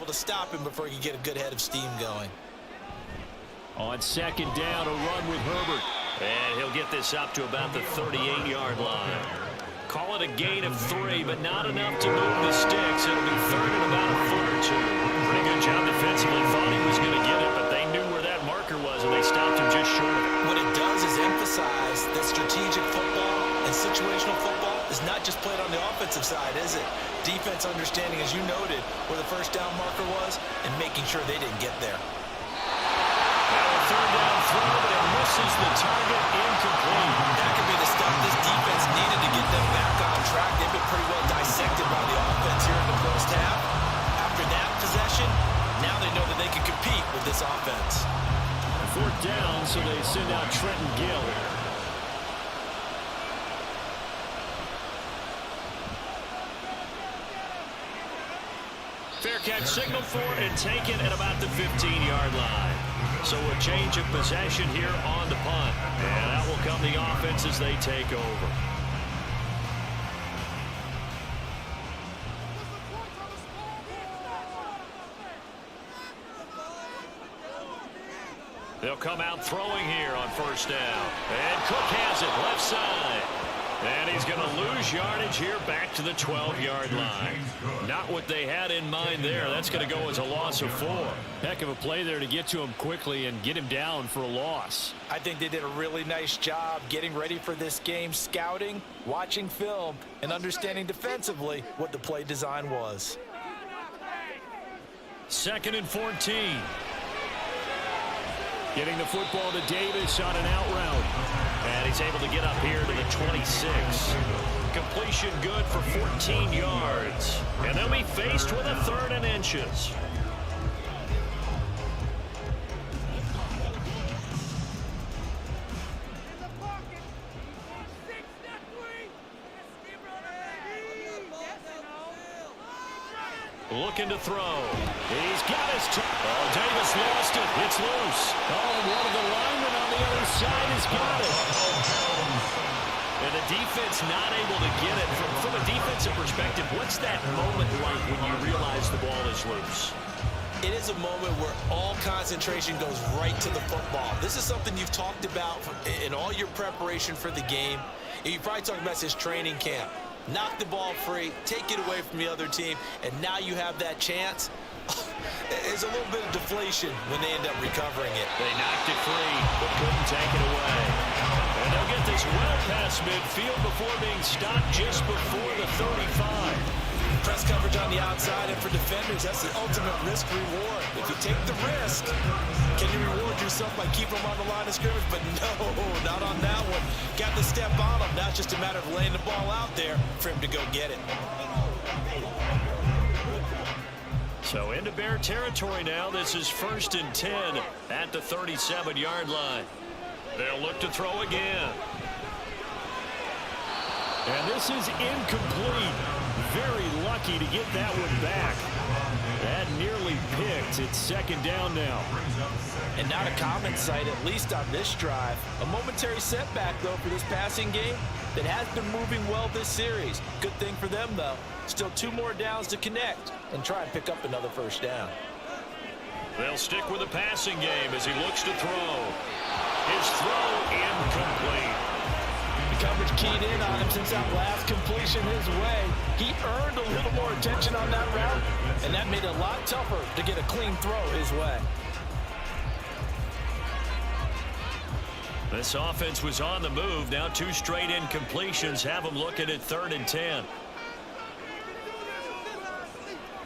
able to stop him before he could get a good head of steam going. On second down, a run with Herbert. And he'll get this up to about the 38-yard line. Call it a gain of 3, but not enough to move the sticks. It'll be third and about a foot or two. Pretty good job defensively. Thought he was going to get it, but they knew where that marker was, and they stopped him just short of it. What it does is emphasize that strategic football and situational football is not just played on the offensive side, is it? Defense understanding, as you noted, where the first down marker was and making sure they didn't get there. Third down throw, but it misses the target, incomplete. That could be the stuff this defense needed to get them back on track. They've been pretty well dissected by the offense here in the first half. After that possession, now they know that they can compete with this offense. Fourth down, so they send out Trenton Gill. Fair catch signaled for and taken at about the 15-yard line. So a change of possession here on the punt. And that will come the offense as they take over. They'll come out throwing here on first down. And Cook has it left side. And he's going to lose yardage here back to the 12-yard line. Not what they had in mind there. That's going to go as a loss of 4. Heck of a play there to get to him quickly and get him down for a loss. I think they did a really nice job getting ready for this game, scouting, watching film, and understanding defensively what the play design was. 2nd and 14. Getting the football to Davis on an out route. And he's able to get up here to the 26. Completion good for 14 yards. And they'll be faced with a 3rd and inches. Looking to throw. He's got his oh, Davis lost it. It's loose. Oh, one of the linemen on the other side has got it. And the defense not able to get it. From a defensive perspective, what's that moment like when you realize the ball is loose? It is a moment where all concentration goes right to the football. This is something you've talked about in all your preparation for the game. You probably talked about this training camp. Knock the ball free, take it away from the other team, and now you have that chance. There's a little bit of deflation when they end up recovering it. They knocked it free, but couldn't take it away. And they'll get this well past midfield before being stopped just before the 35. Press coverage on the outside, and for defenders, that's the ultimate risk-reward. If you take the risk, can you reward yourself by keeping them on the line of scrimmage? But no, not on that one. Got the step on him. Now it's just a matter of laying the ball out there for him to go get it. So into Bear territory now. This is 1st and 10 at the 37-yard line. They'll look to throw again. And this is incomplete. Very lucky to get that one back. That nearly picked. It's 2nd down now. And not a common sight, at least on this drive. A momentary setback, though, for this passing game that has been moving well this series. Good thing for them, though. Still 2 more downs to connect and try and pick up another first down. They'll stick with the passing game as he looks to throw. His throw incomplete. The coverage keyed in on him since that last completion his way. He earned a little more attention on that route, and that made it a lot tougher to get a clean throw his way. This offense was on the move. Now 2 straight incompletions have them looking at 3rd and 10.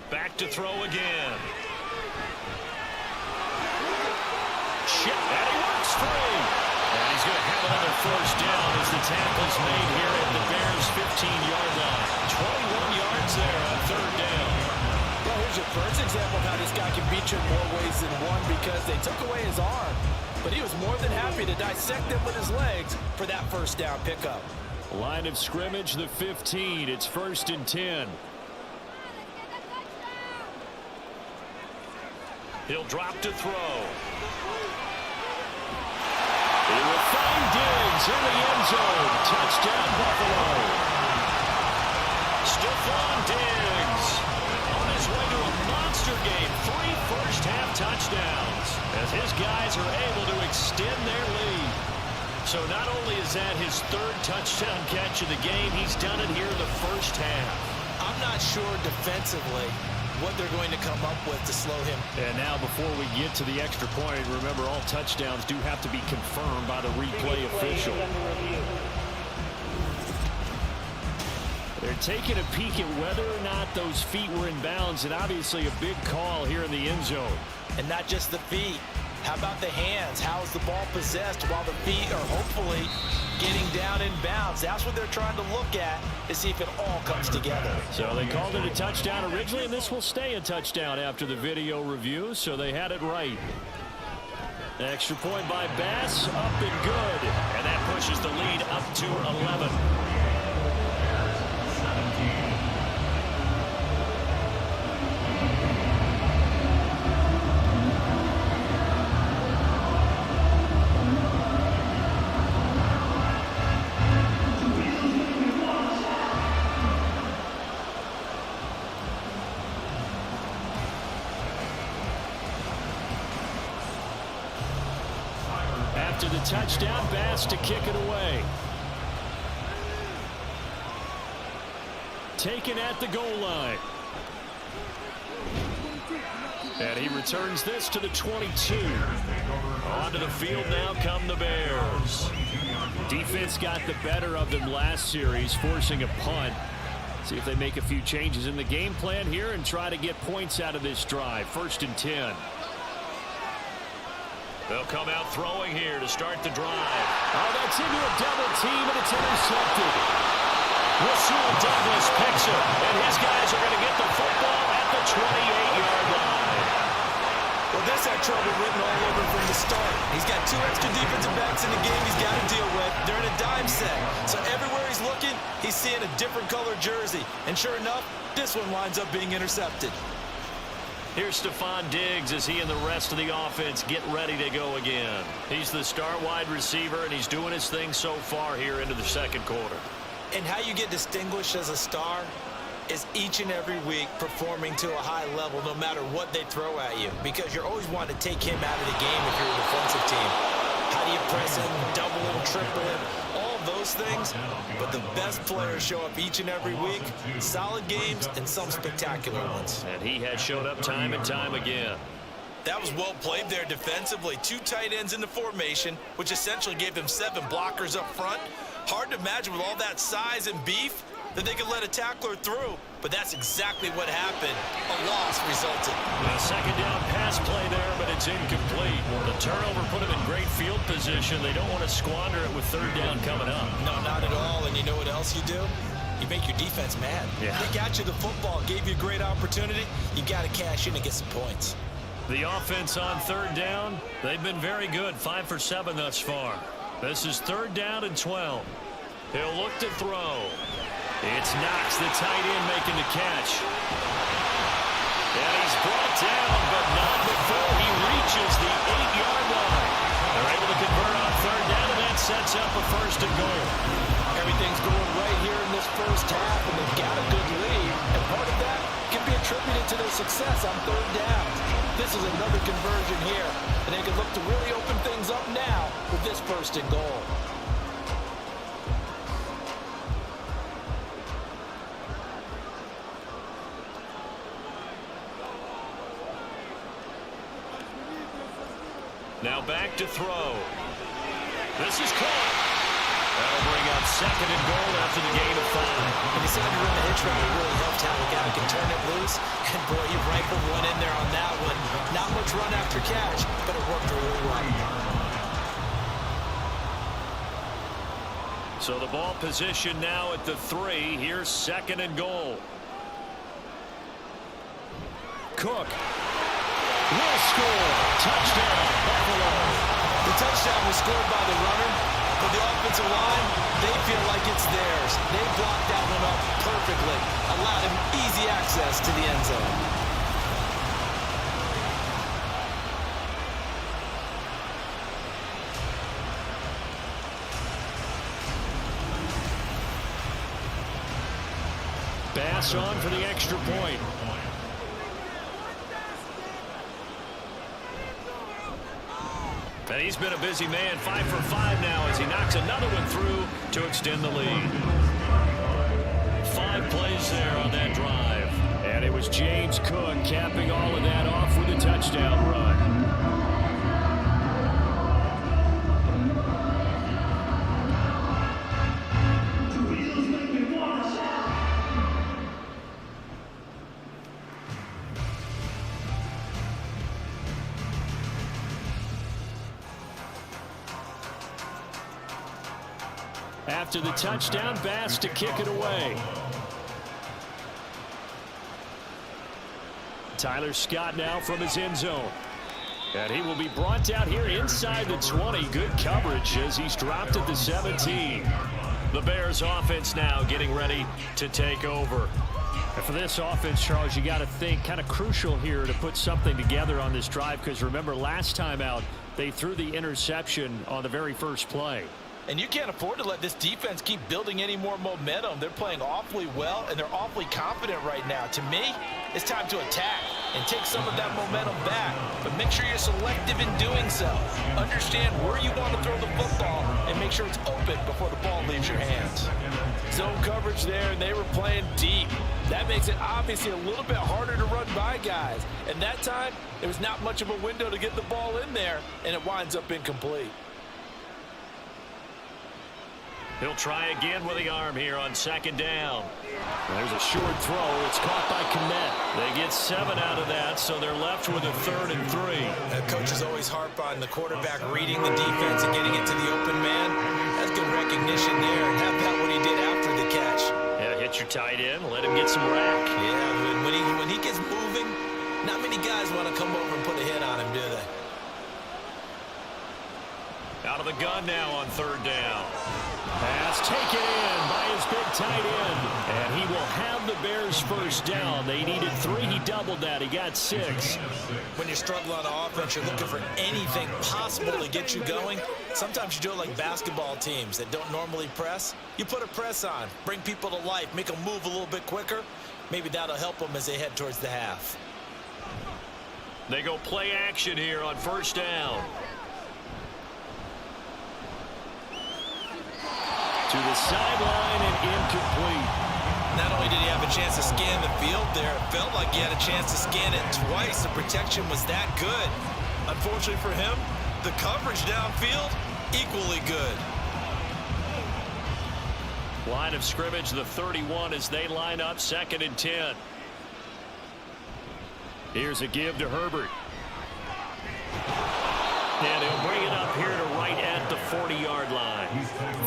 Back to throw again. Shit, and he works free. And he's going to have another first down as the tackle's made here at the Bears' 15-yard line. 21 yards there on 3rd down. Well, here's your first example of how this guy can beat you in more ways than one, because they took away his arm, but he was more than happy to dissect them with his legs for that first down pickup. Line of scrimmage, the 15. It's 1st and 10. He'll drop to throw. He will find Diggs in the end zone. Touchdown, Buffalo. Stephon Diggs on his way to a monster game touchdowns as his guys are able to extend their lead. So not only is that his third touchdown catch of the game, he's done it here in the first half. I'm not sure defensively what they're going to come up with to slow him. And now before we get to the extra point, remember all touchdowns do have to be confirmed by the replay official. They're taking a peek at whether or not those feet were in bounds, and obviously a big call here in the end zone. And not just the feet. How about the hands? How is the ball possessed while the feet are hopefully getting down in bounds? That's what they're trying to look at to see if it all comes together. So they called it a touchdown originally, and this will stay a touchdown after the video review, so they had it right. Extra point by Bass, up and good. And that pushes the lead up to 11. After the touchdown, Bass to kick it away. Taken at the goal line. And he returns this to the 22. Onto the field now come the Bears. Defense got the better of them last series, forcing a punt. See if they make a few changes in the game plan here and try to get points out of this drive. 1st and 10. They'll come out throwing here to start the drive. Oh, that's into a double team, and it's intercepted. Rasul Douglas picks it, and his guys are going to get the football at the 28-yard line. Well, this had trouble written all over from the start. He's got 2 extra defensive backs in the game he's got to deal with. They're in a dime set. So everywhere he's looking, he's seeing a different color jersey. And sure enough, this one winds up being intercepted. Here's Stephon Diggs as he and the rest of the offense get ready to go again. He's the star wide receiver, and he's doing his thing so far here into the second quarter. And how you get distinguished as a star is each and every week performing to a high level no matter what they throw at you, because you're always wanting to take him out of the game if you're a defensive team. How do you press him, double him, triple him, all those things? But the best players show up each and every week, solid games and some spectacular ones. And he has showed up time and time again. That was well played there defensively. 2 tight ends in the formation, which essentially gave them 7 blockers up front. Hard to imagine with all that size and beef that they could let a tackler through, but that's exactly what happened. A loss resulted. A second down pass play there, but it's incomplete. The turnover put them in great field position. They don't want to squander it with 3rd down coming up. No, not at all. And you know what else you do? You make your defense mad. Yeah. They got you the football, gave you a great opportunity. You got to cash in and get some points. The offense on 3rd down, they've been very good, 5 for 7 thus far. This is 3rd down and 12. He'll look to throw. It's Knox, the tight end, making the catch. And he's brought down, but not before he reaches the 8-yard line. They're able to convert on 3rd down, and that sets up a 1st and goal. Everything's going right here in this first half, and they've got a good lead. And part of that can be attributed to their success on 3rd down. This is another conversion here, and they can look to really open things up now with this 1st and goal. Now back to throw. This is caught. That'll bring up 2nd and goal after the gain of 5. And he said to run the hitch route, it really helped how the guy can turn it loose. And boy, you rifled one in there on that one. Not much run after catch, but it worked really well. So the ball position now at the 3. Here's 2nd and goal. Cook will score. Touchdown, Buffalo. The touchdown was scored by the runner, but the offensive line, they feel like it's theirs. They blocked that one up perfectly, allowed him easy access to the end zone. Bass on for the extra point. And he's been a busy man, 5 for 5 now as he knocks another one through to extend the lead. 5 plays there on that drive. And it was James Cook capping all of that off with a touchdown run. After the touchdown, Bass to kick it away. Tyler Scott now from his end zone. And he will be brought down here inside the 20. Good coverage as he's dropped at the 17. The Bears offense now getting ready to take over. And for this offense, Charles, you got to think kind of crucial here to put something together on this drive, because remember last time out they threw the interception on the very first play. And you can't afford to let this defense keep building any more momentum. They're playing awfully well, and they're awfully confident right now. To me, it's time to attack and take some of that momentum back. But make sure you're selective in doing so. Understand where you want to throw the football and make sure it's open before the ball leaves your hands. Zone coverage there, and they were playing deep. That makes it obviously a little bit harder to run by guys. And that time, there was not much of a window to get the ball in there, and it winds up incomplete. He'll try again with the arm here on second down. There's a short throw. It's caught by Kmet. They get 7 out of that, so they're left with a 3rd and 3. Coaches always harp on the quarterback reading the defense and getting it to the open man. That's good recognition there, and have that what he did after the catch. Yeah, hit your tight end, let him get some rack. Yeah, when he gets moving, not many guys want to come over and put a hit on him, do they? Out of the gun now on 3rd down. Pass taken in by his big tight end. And he will have the Bears first down. They needed 3. He doubled that. He got 6. When you're struggling on offense, you're looking for anything possible to get you going. Sometimes you do it like basketball teams that don't normally press. You put a press on, bring people to life, make them move a little bit quicker. Maybe that'll help them as they head towards the half. They go play action here on 1st down. To the sideline and incomplete. Not only did he have a chance to scan the field there, it felt like he had a chance to scan it twice. The protection was that good. Unfortunately for him, the coverage downfield, equally good. Line of scrimmage, the 31 as they line up 2nd and 10. Here's a give to Herbert. And he'll bring it up here to right at the 40-yard line.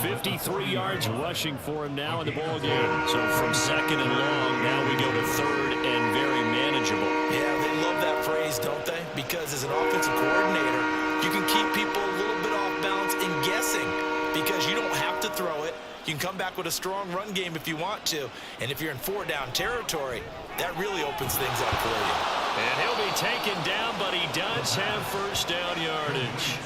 53 yards rushing for him now in the ball game. So from 2nd and long, now we go to 3rd and very manageable. Yeah, they love that phrase, don't they? Because as an offensive coordinator, you can keep people a little bit off balance and guessing because you don't have to throw it. You can come back with a strong run game if you want to. And if you're in 4-down territory, that really opens things up for you. And he'll be taken down, but he does have 1st down yardage.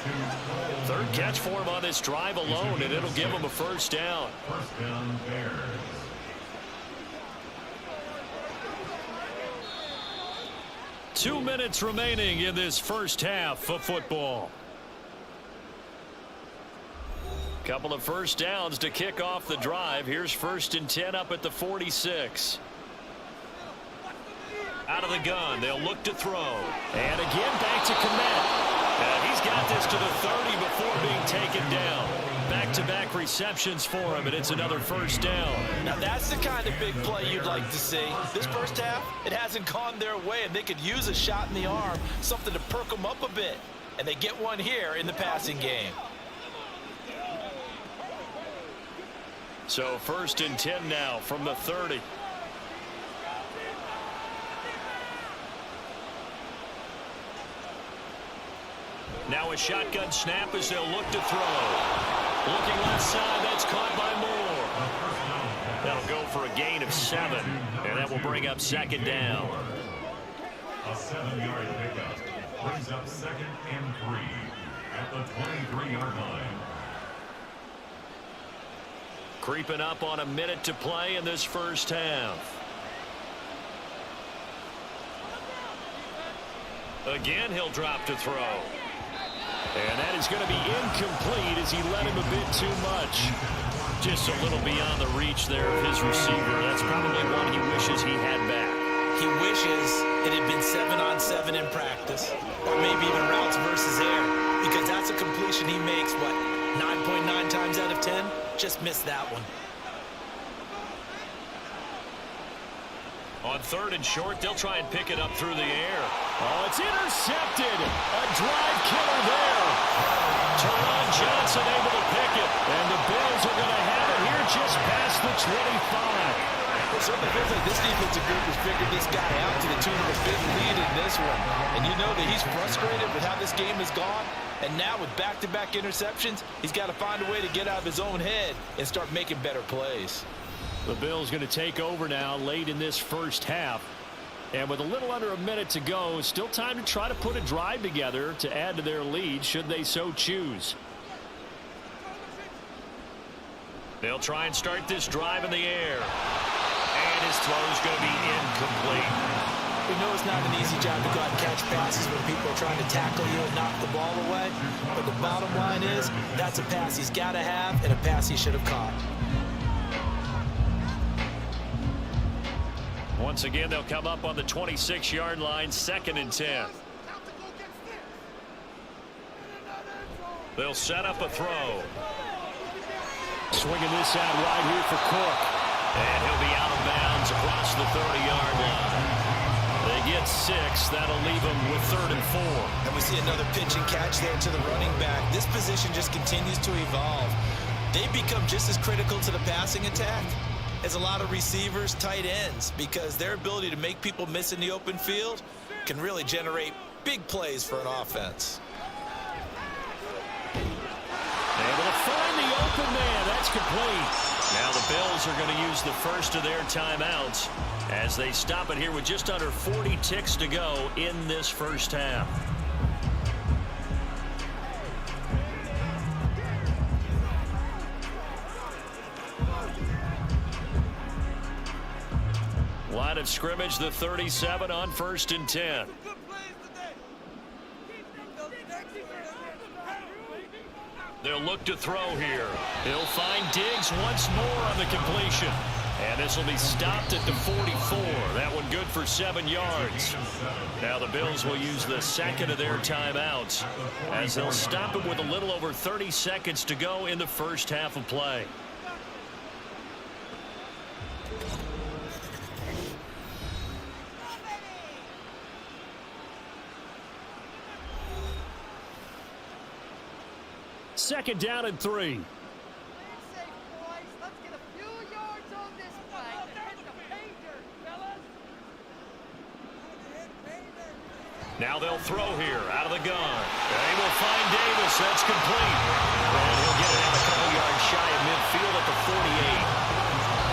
3rd catch for him on this drive alone, and it'll give him a 1st down. 1st down, Bears. Two minutes remaining in this first half of football. Couple of 1st downs to kick off the drive. Here's 1st and 10 up at the 46. Out of the gun, they'll look to throw. And again, back to Kmet. And he's got this to the 30 before being taken down. Back-to-back receptions for him, and it's another 1st down. Now that's the kind of big play you'd like to see. This first half, it hasn't gone their way, and they could use a shot in the arm, something to perk them up a bit. And they get one here in the passing game. So 1st and 10 now from the 30. Now a shotgun snap as they'll look to throw. Looking left side, that's caught by Moore. That'll go for a gain of 7, and that will bring up 2nd down. A 7-yard pickup brings up 2nd and 3 at the 23-yard line. Creeping up on a minute to play in this first half. Again, he'll drop to throw. And that is going to be incomplete as he led him a bit too much. Just a little beyond the reach there of his receiver. That's probably one he wishes he had back. He wishes it had been 7-on-7 in practice, or maybe even routes versus air, because that's a completion he makes, what, 9.9 times out of 10? Just missed that one. On 3rd and short, they'll try and pick it up through the air. Oh, it's intercepted. A drive killer there. Teron Johnson able to pick it. And the Bills are going to have it here just past the 25. It certainly feels like this defensive group has figured this guy out to the tune of a big lead in this one. And you know that he's frustrated with how this game has gone. And now with back-to-back interceptions, he's got to find a way to get out of his own head and start making better plays. The Bills going to take over now late in this first half. And with a little under a minute to go, still time to try to put a drive together to add to their lead should they so choose. They'll try and start this drive in the air. And his throw is going to be incomplete. We know it's not an easy job to go out and catch passes when people are trying to tackle you and knock the ball away. But the bottom line is, that's a pass he's got to have and a pass he should have caught. Once again, they'll come up on the 26-yard line, 2nd and 10. They'll set up a throw. Swinging this out wide here for Cook. And he'll be out of bounds across the 30-yard line. They get 6. That'll leave them with 3rd and 4. And we see another pitch and catch there to the running back. This position just continues to evolve. They become just as critical to the passing attack as a lot of receivers, tight ends, because their ability to make people miss in the open field can really generate big plays for an offense. Able to find the open man. That's complete. Now the Bills are going to use the first of their timeouts as they stop it here with just under 40 ticks to go in this first half. Line of scrimmage, the 37 on 1st and 10. They'll look to throw here. He'll find Diggs once more on the completion. And this will be stopped at the 44. That one good for 7 yards. Now the Bills will use the second of their timeouts as they'll stop it with a little over 30 seconds to go in the first half of play. Second down and 3. Now they'll throw here out of the gun. They will find Davis. That's complete. And he'll get it out a couple yards shy of midfield at the 48.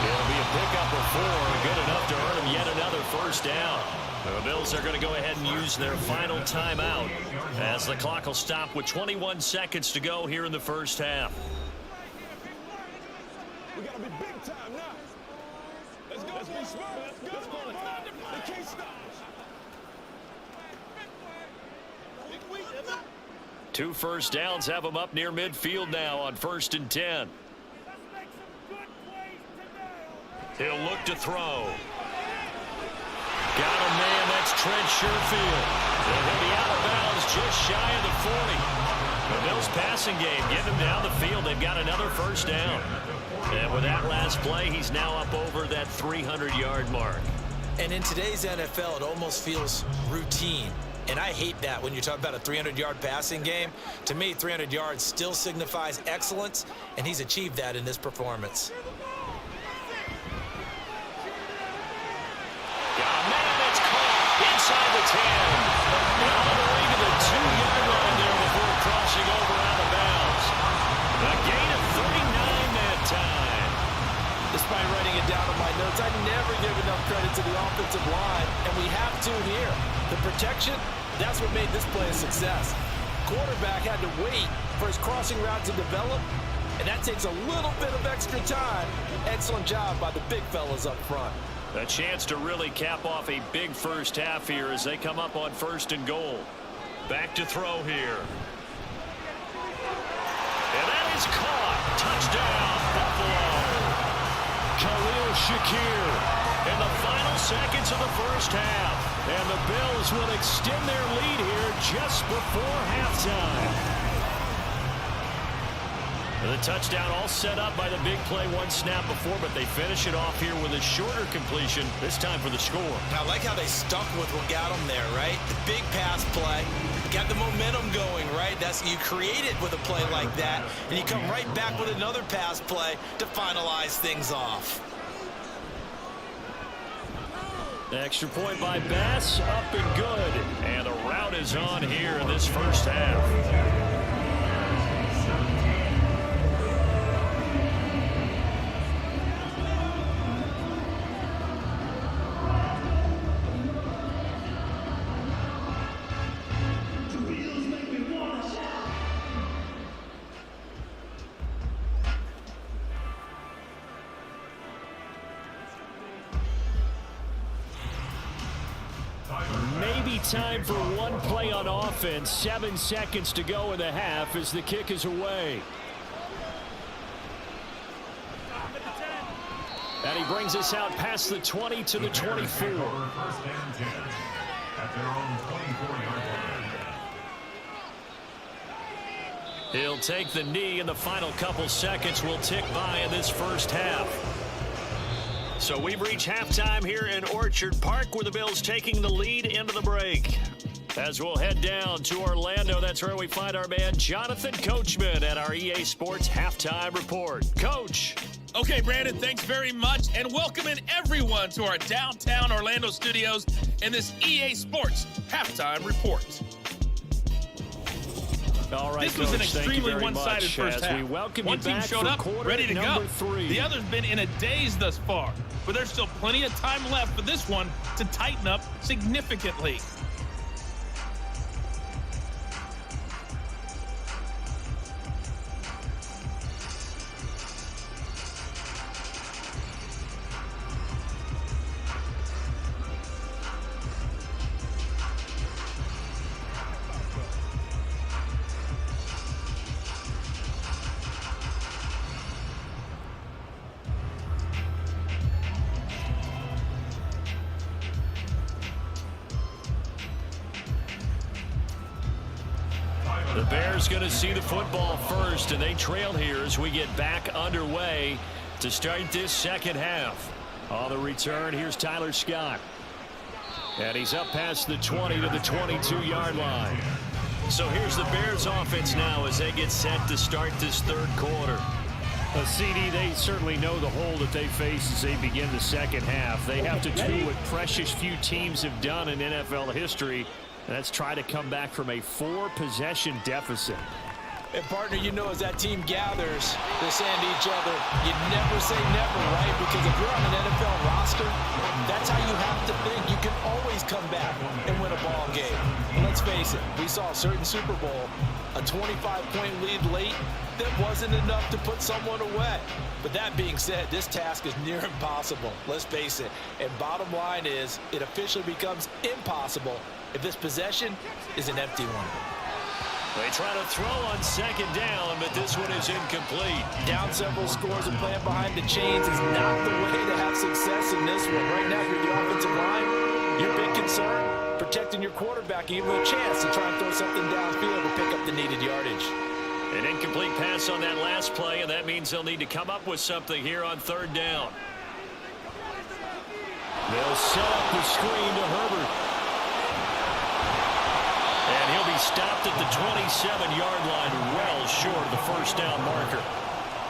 It'll be a pickup of 4. Good enough to earn him yet another first down. The Bills are going to go ahead and use their final timeout as the clock will stop with 21 seconds to go here in the first half. We got to be big time now. Let's go. Let's be smart. Let's go. They can't stop us. 2 first downs have them up near midfield now on 1st and 10. He'll look to throw. Got a man, that's Trent Sherfield. And he'll be out of bounds just shy of the 40. The Bills passing game getting him down the field. They've got another first down. And with that last play, he's now up over that 300-yard mark. And in today's NFL, it almost feels routine. And I hate that when you talk about a 300-yard passing game. To me, 300 yards still signifies excellence, and he's achieved that in this performance. Inside the 10. All the way to the 2-yard line there before crossing over out of bounds. A gain of 39 that time. Despite writing it down on my notes, I never give enough credit to the offensive line, and we have to here. The protection, that's what made this play a success. Quarterback had to wait for his crossing route to develop, and that takes a little bit of extra time. Excellent job by the big fellas up front. A chance to really cap off a big first half here as they come up on 1st and goal. Back to throw here. And that is caught. Touchdown, Buffalo. Khalil Shakir In the final seconds of the first half. and the Bills will extend their lead here just before halftime. The touchdown all set up by the big play one snap before, but they finish it off here with a shorter completion, this time for the score. I like how they stuck with what got them there, right? The big pass play, got the momentum going, right? You create it with a play like that, and you come right back with another pass play to finalize things off. The extra point by Bass, up and good. And the route is on here in this first half. Maybe time for one play on offense. 7 seconds to go in the half as the kick is away. And he brings us out past the 20 to the 24. First and 10 at their own 24-yard line. He'll take the knee, and the final couple seconds will tick by in this first half. So we've reached halftime here in Orchard Park, where the Bills taking the lead into the break. As we'll head down to Orlando, that's where we find our man Jonathan Coachman at our EA Sports Halftime Report. Coach. Okay, Brandon, thanks very much, and welcome in everyone to our downtown Orlando studios in this EA Sports Halftime Report. All right, this was an Coach, extremely one-sided first half. We welcome One you team back showed up, for ready to go. 3. The other's been in a daze thus far, but there's still plenty of time left for this one to tighten up significantly. The Bears going to see the football first, and they trail here as we get back underway to start this second half. On the return, here's Tyler Scott. And he's up past the 20 to the 22-yard line. So here's the Bears offense now as they get set to start this third quarter. CD, they certainly know the hole that they face as they begin the second half. They have to do what precious few teams have done in NFL history. And that's try to come back from a 4-possession deficit. And, partner, you know, as that team gathers, they're saying to each other, you never say never, right? Because if you're on an NFL roster, that's how you have to think. You can always come back and win a ball game. And let's face it, we saw a certain Super Bowl, a 25-point lead late that wasn't enough to put someone away. But that being said, this task is near impossible. Let's face it. And bottom line is, it officially becomes impossible if this possession is an empty one. They try to throw on second down, but this one is incomplete. Down several scores and playing behind the chains is not the way to have success in this one. Right now, if you're the offensive line, your big concern, protecting your quarterback and give him a chance to try and throw something downfield to pick up the needed yardage. An incomplete pass on that last play, and that means they'll need to come up with something here on third down. They'll set up the screen to Herbert. And he'll be stopped at the 27-yard line, well short of the first down marker.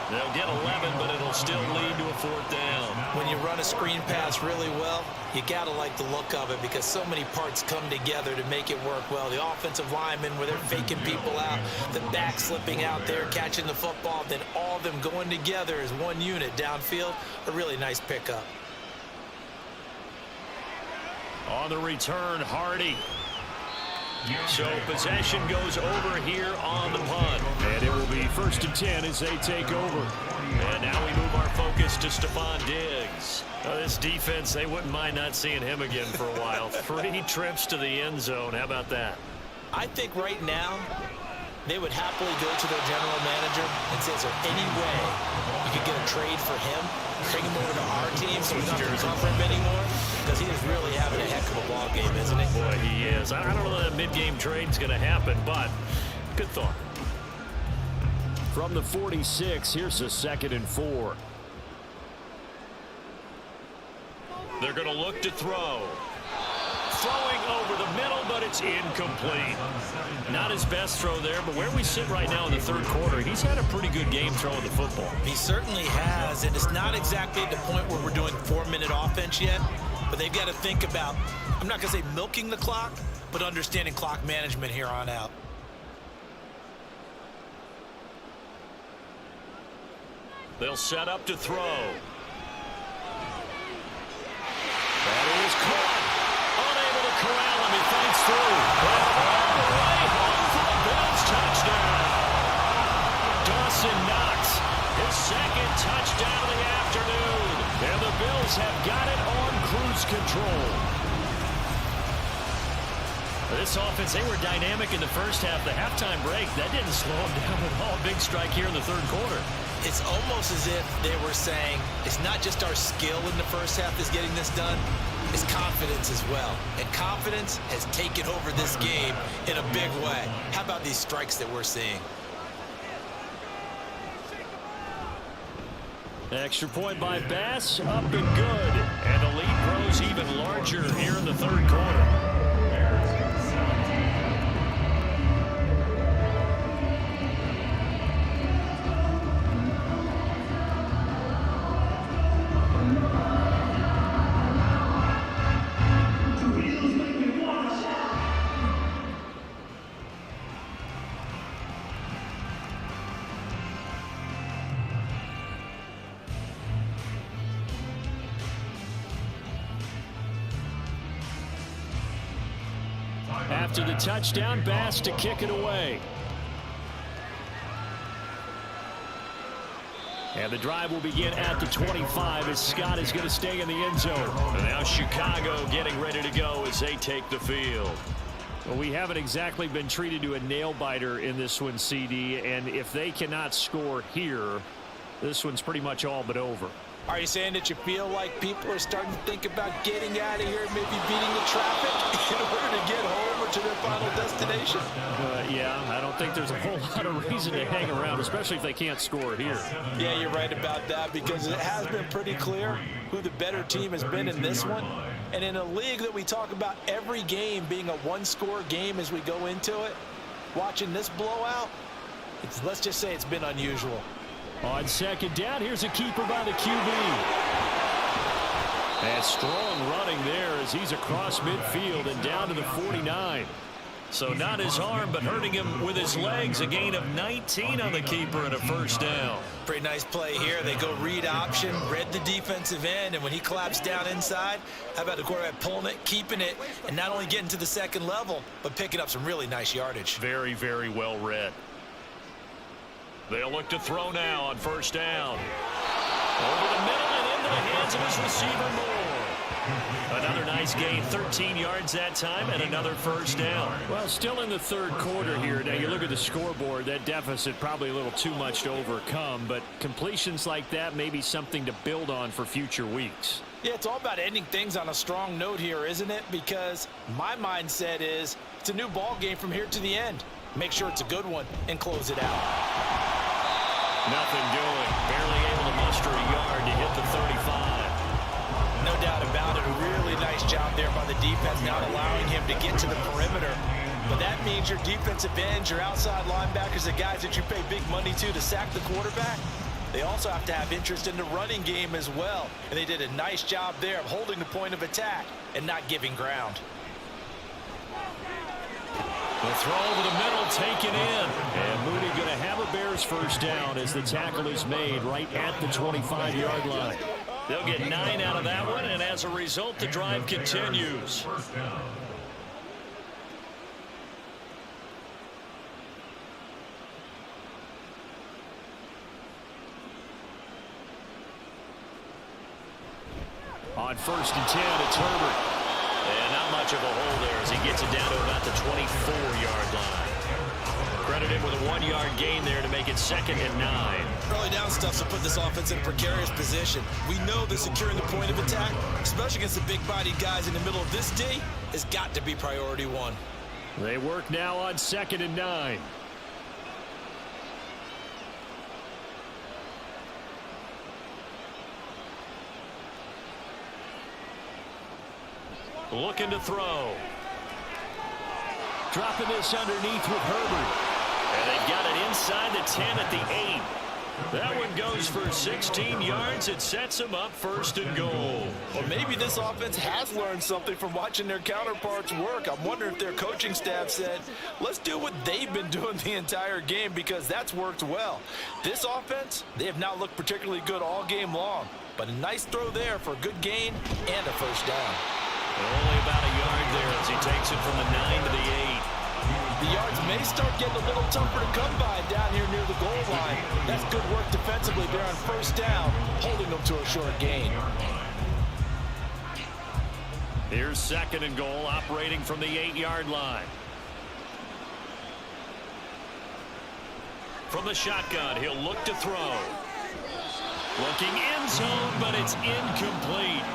They'll get 11, but it'll still lead to a fourth down. When you run a screen pass really well, you got to like the look of it because so many parts come together to make it work well. The offensive linemen, where they're faking people out, the back slipping out there, catching the football, then all of them going together as one unit downfield, a really nice pickup. On the return, Hardy. So possession goes over here on the punt. And it will be 1st and 10 as they take over. And now we move our focus to Stephon Diggs. This defense, they wouldn't mind not seeing him again for a while. 3 trips to the end zone. How about that? I think right now, they would happily go to their general manager and say, is there any way you could get a trade for him, bring him over to our team so we don't have to cover him anymore? Because he is really having a heck of a ball game, isn't he? Boy, he is. I don't know that mid-game trade's going to happen, but good thought. From the 46, here's a 2nd and 4. They're going to look to throw. Throwing over the middle, but it's incomplete. Not his best throw there, but where we sit right now in the 3rd quarter, he's had a pretty good game throwing the football. He certainly has, and it's not exactly at the point where we're doing 4-minute offense yet, but they've got to think about, I'm not going to say milking the clock, but understanding clock management here on out. They'll set up to throw. That is caught. Unable to corral him. He fights through. All the way home for the Bills touchdown. Dawson Knox, his 2nd touchdown of the afternoon. And the Bills have got it on cruise control. This offense, they were dynamic in the first half. The halftime break, that didn't slow them down at all. Big strike here in the 3rd quarter. It's almost as if they were saying, it's not just our skill in the first half that's getting this done, it's confidence as well. And confidence has taken over this game in a big way. How about these strikes that we're seeing? Extra point by Bass, up and good. And the lead grows even larger here in the 3rd quarter. After the touchdown, Bass to kick it away. And the drive will begin at the 25 as Scott is going to stay in the end zone. And now Chicago getting ready to go as they take the field. Well, we haven't exactly been treated to a nail-biter in this one, CD, and if they cannot score here, this one's pretty much all but over. Are you saying that you feel like people are starting to think about getting out of here, maybe beating the traffic in order to get home or to their final destination? Yeah, I don't think there's a whole lot of reason to hang around, especially if they can't score here. Yeah, you're right about that, because it has been pretty clear who the better team has been in this one. And in a league that we talk about every game being a one-score game as we go into it, watching this blowout, let's just say it's been unusual. On 2nd down, here's a keeper by the QB. And strong running there as he's across midfield and down to the 49. So not his arm, but hurting him with his legs. A gain of 19 on the keeper and a 1st down. Pretty nice play here. They go read option, read the defensive end, and when he collapsed down inside, how about the quarterback pulling it, keeping it, and not only getting to the 2nd level, but picking up some really nice yardage. Very, very well read. They'll look to throw now on 1st down. Over the middle and into the hands of his receiver Moore. Another nice gain, 13 yards that time, and another 1st down. Well, still in the 3rd quarter here. Now, you look at the scoreboard, that deficit probably a little too much to overcome, but completions like that may be something to build on for future weeks. Yeah, it's all about ending things on a strong note here, isn't it? Because my mindset is it's a new ball game from here to the end. Make sure it's a good one and close it out. Nothing doing. Barely able to muster a yard to hit the 35. No doubt about it. A really nice job there by the defense, not allowing him to get to the perimeter. But that means your defensive ends, your outside linebackers, the guys that you pay big money to sack the quarterback, they also have to have interest in the running game as well. And they did a nice job there of holding the point of attack and not giving ground. The throw over the middle, taken in. And Mooney going to have a Bears 1st down as the tackle is made right at the 25-yard line. They'll get 9 out of that one, and as a result, the drive continues. On 1st and 10, it's Herbert. And not much of a hole there as he gets it down to about the 24-yard line. Credit him with a 1-yard gain there to make it 2nd and 9. Early down stuff to put this offense in a precarious position. We know that securing the point of attack, especially against the big-bodied guys in the middle of this D, has got to be priority one. They work now on 2nd and 9. Looking to throw. Dropping this underneath with Herbert. And they've got it inside the 10 at the 8. That one goes for 16 yards. It sets them up 1st and goal. Well, maybe this offense has learned something from watching their counterparts work. I'm wondering if their coaching staff said, let's do what they've been doing the entire game, because that's worked well. This offense, they have not looked particularly good all game long. But a nice throw there for a good gain and a 1st down. Only about a yard there as he takes it from the 9 to the 8. The yards may start getting a little tougher to come by down here near the goal line. That's good work defensively there on 1st down, holding them to a short gain. Here's 2nd and goal, operating from the 8-yard line. From the shotgun, he'll look to throw. Looking end zone, but it's incomplete.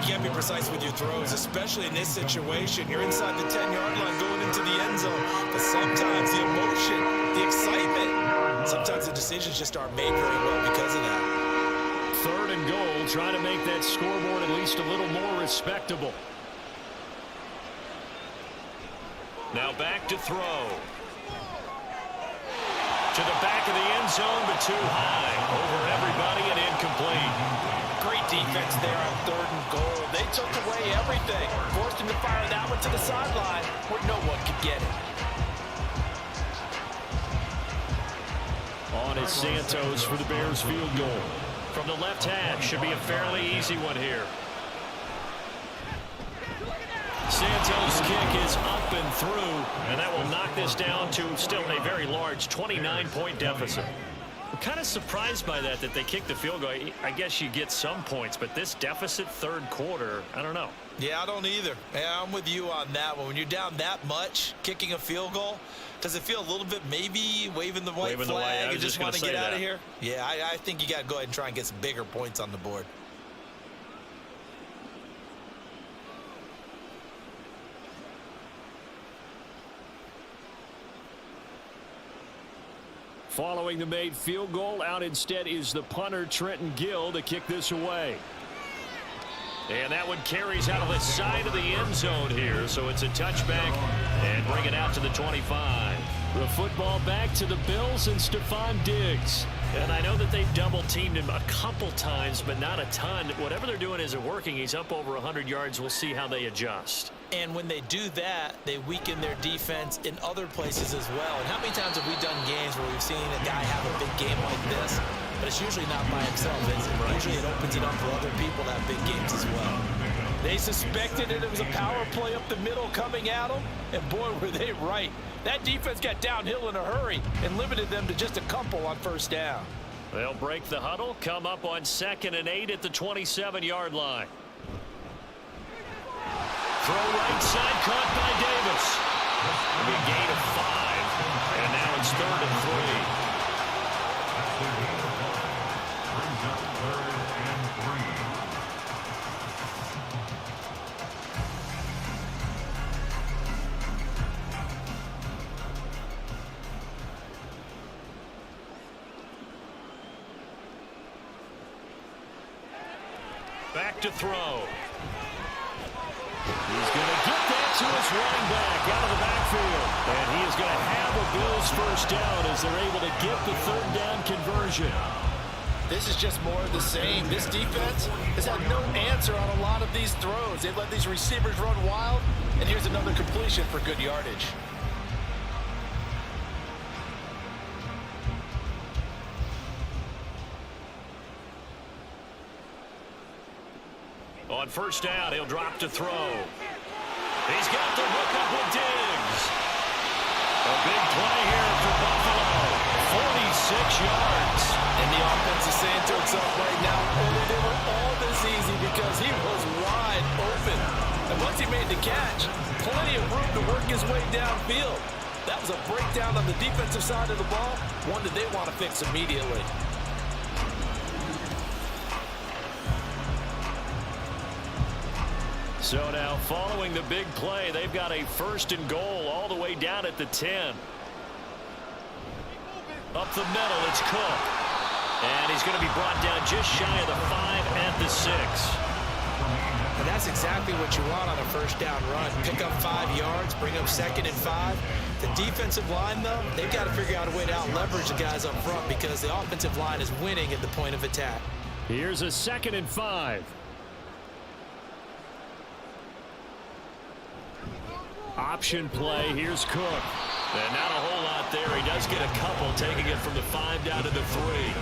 You can't be precise with your throws, especially in this situation. You're inside the 10-yard line going into the end zone. But sometimes the emotion, the excitement, sometimes the decisions just aren't made very well because of that. 3rd and goal, trying to make that scoreboard at least a little more respectable. Now back to throw. To the back of the end zone, but too high. Over everybody and incomplete. Great defense there on 3rd and goal. They took away everything. Forced him to fire that one to the sideline where no one could get it. On is Santos for the Bears field goal. From the left hash, should be a fairly easy one here. Santos' kick is up and through, and that will knock this down to still a very large 29-point deficit. I'm kind of surprised by that they kicked the field goal. I guess you get some points, but this deficit 3rd quarter, I don't know. Yeah, I don't either. Yeah, I'm with you on that one. When you're down that much, kicking a field goal, does it feel a little bit maybe waving the white flag and just want to get out of here? Yeah, I think you got to go ahead and try and get some bigger points on the board. Following the made field goal, out instead is the punter, Trenton Gill, to kick this away. And that one carries out of the side of the end zone here, so it's a touchback and bring it out to the 25. The football back to the Bills and Stephon Diggs. And I know that they've double-teamed him a couple times, but not a ton. Whatever they're doing isn't working. He's up over 100 yards. We'll see how they adjust. And when they do that, they weaken their defense in other places as well. And how many times have we done games where we've seen a guy have a big game like this, but it's usually not by himself, is it? Usually it opens it up for other people to have big games as well. They suspected it was a power play up the middle coming at them, and boy, were they right. That defense got downhill in a hurry and limited them to just a couple on 1st down. They'll break the huddle, come up on 2nd and 8 at the 27-yard line. Throw right side, caught by Davis. It'll be a gain of 5, and now it's 3rd and 3. Brings up 3rd and 3. Back to throw. He's going to get that to his running back out of the backfield. And he is going to have a Bills 1st down as they're able to get the 3rd down conversion. This is just more of the same. This defense has had no answer on a lot of these throws. They've let these receivers run wild, and here's another completion for good yardage. On 1st down, he'll drop to throw. He's got the hook up with Diggs. A big play here for Buffalo. 46 yards. And the offense is saying to itself right now, only they were all this easy because he was wide open. And once he made the catch, plenty of room to work his way downfield. That was a breakdown on the defensive side of the ball, one that they want to fix immediately. So now following the big play, they've got a 1st and goal all the way down at the 10. Up the middle, it's Cook. And he's going to be brought down just shy of the 5 at the 6. And that's exactly what you want on a first down run. Pick up 5 yards, bring up 2nd and 5. The defensive line, though, they've got to figure out a way to out-leverage the guys up front because the offensive line is winning at the point of attack. Here's a 2nd and 5. Option play. Here's Cook. And not a whole lot there. He does get a couple, taking it from the 5 down to the 3.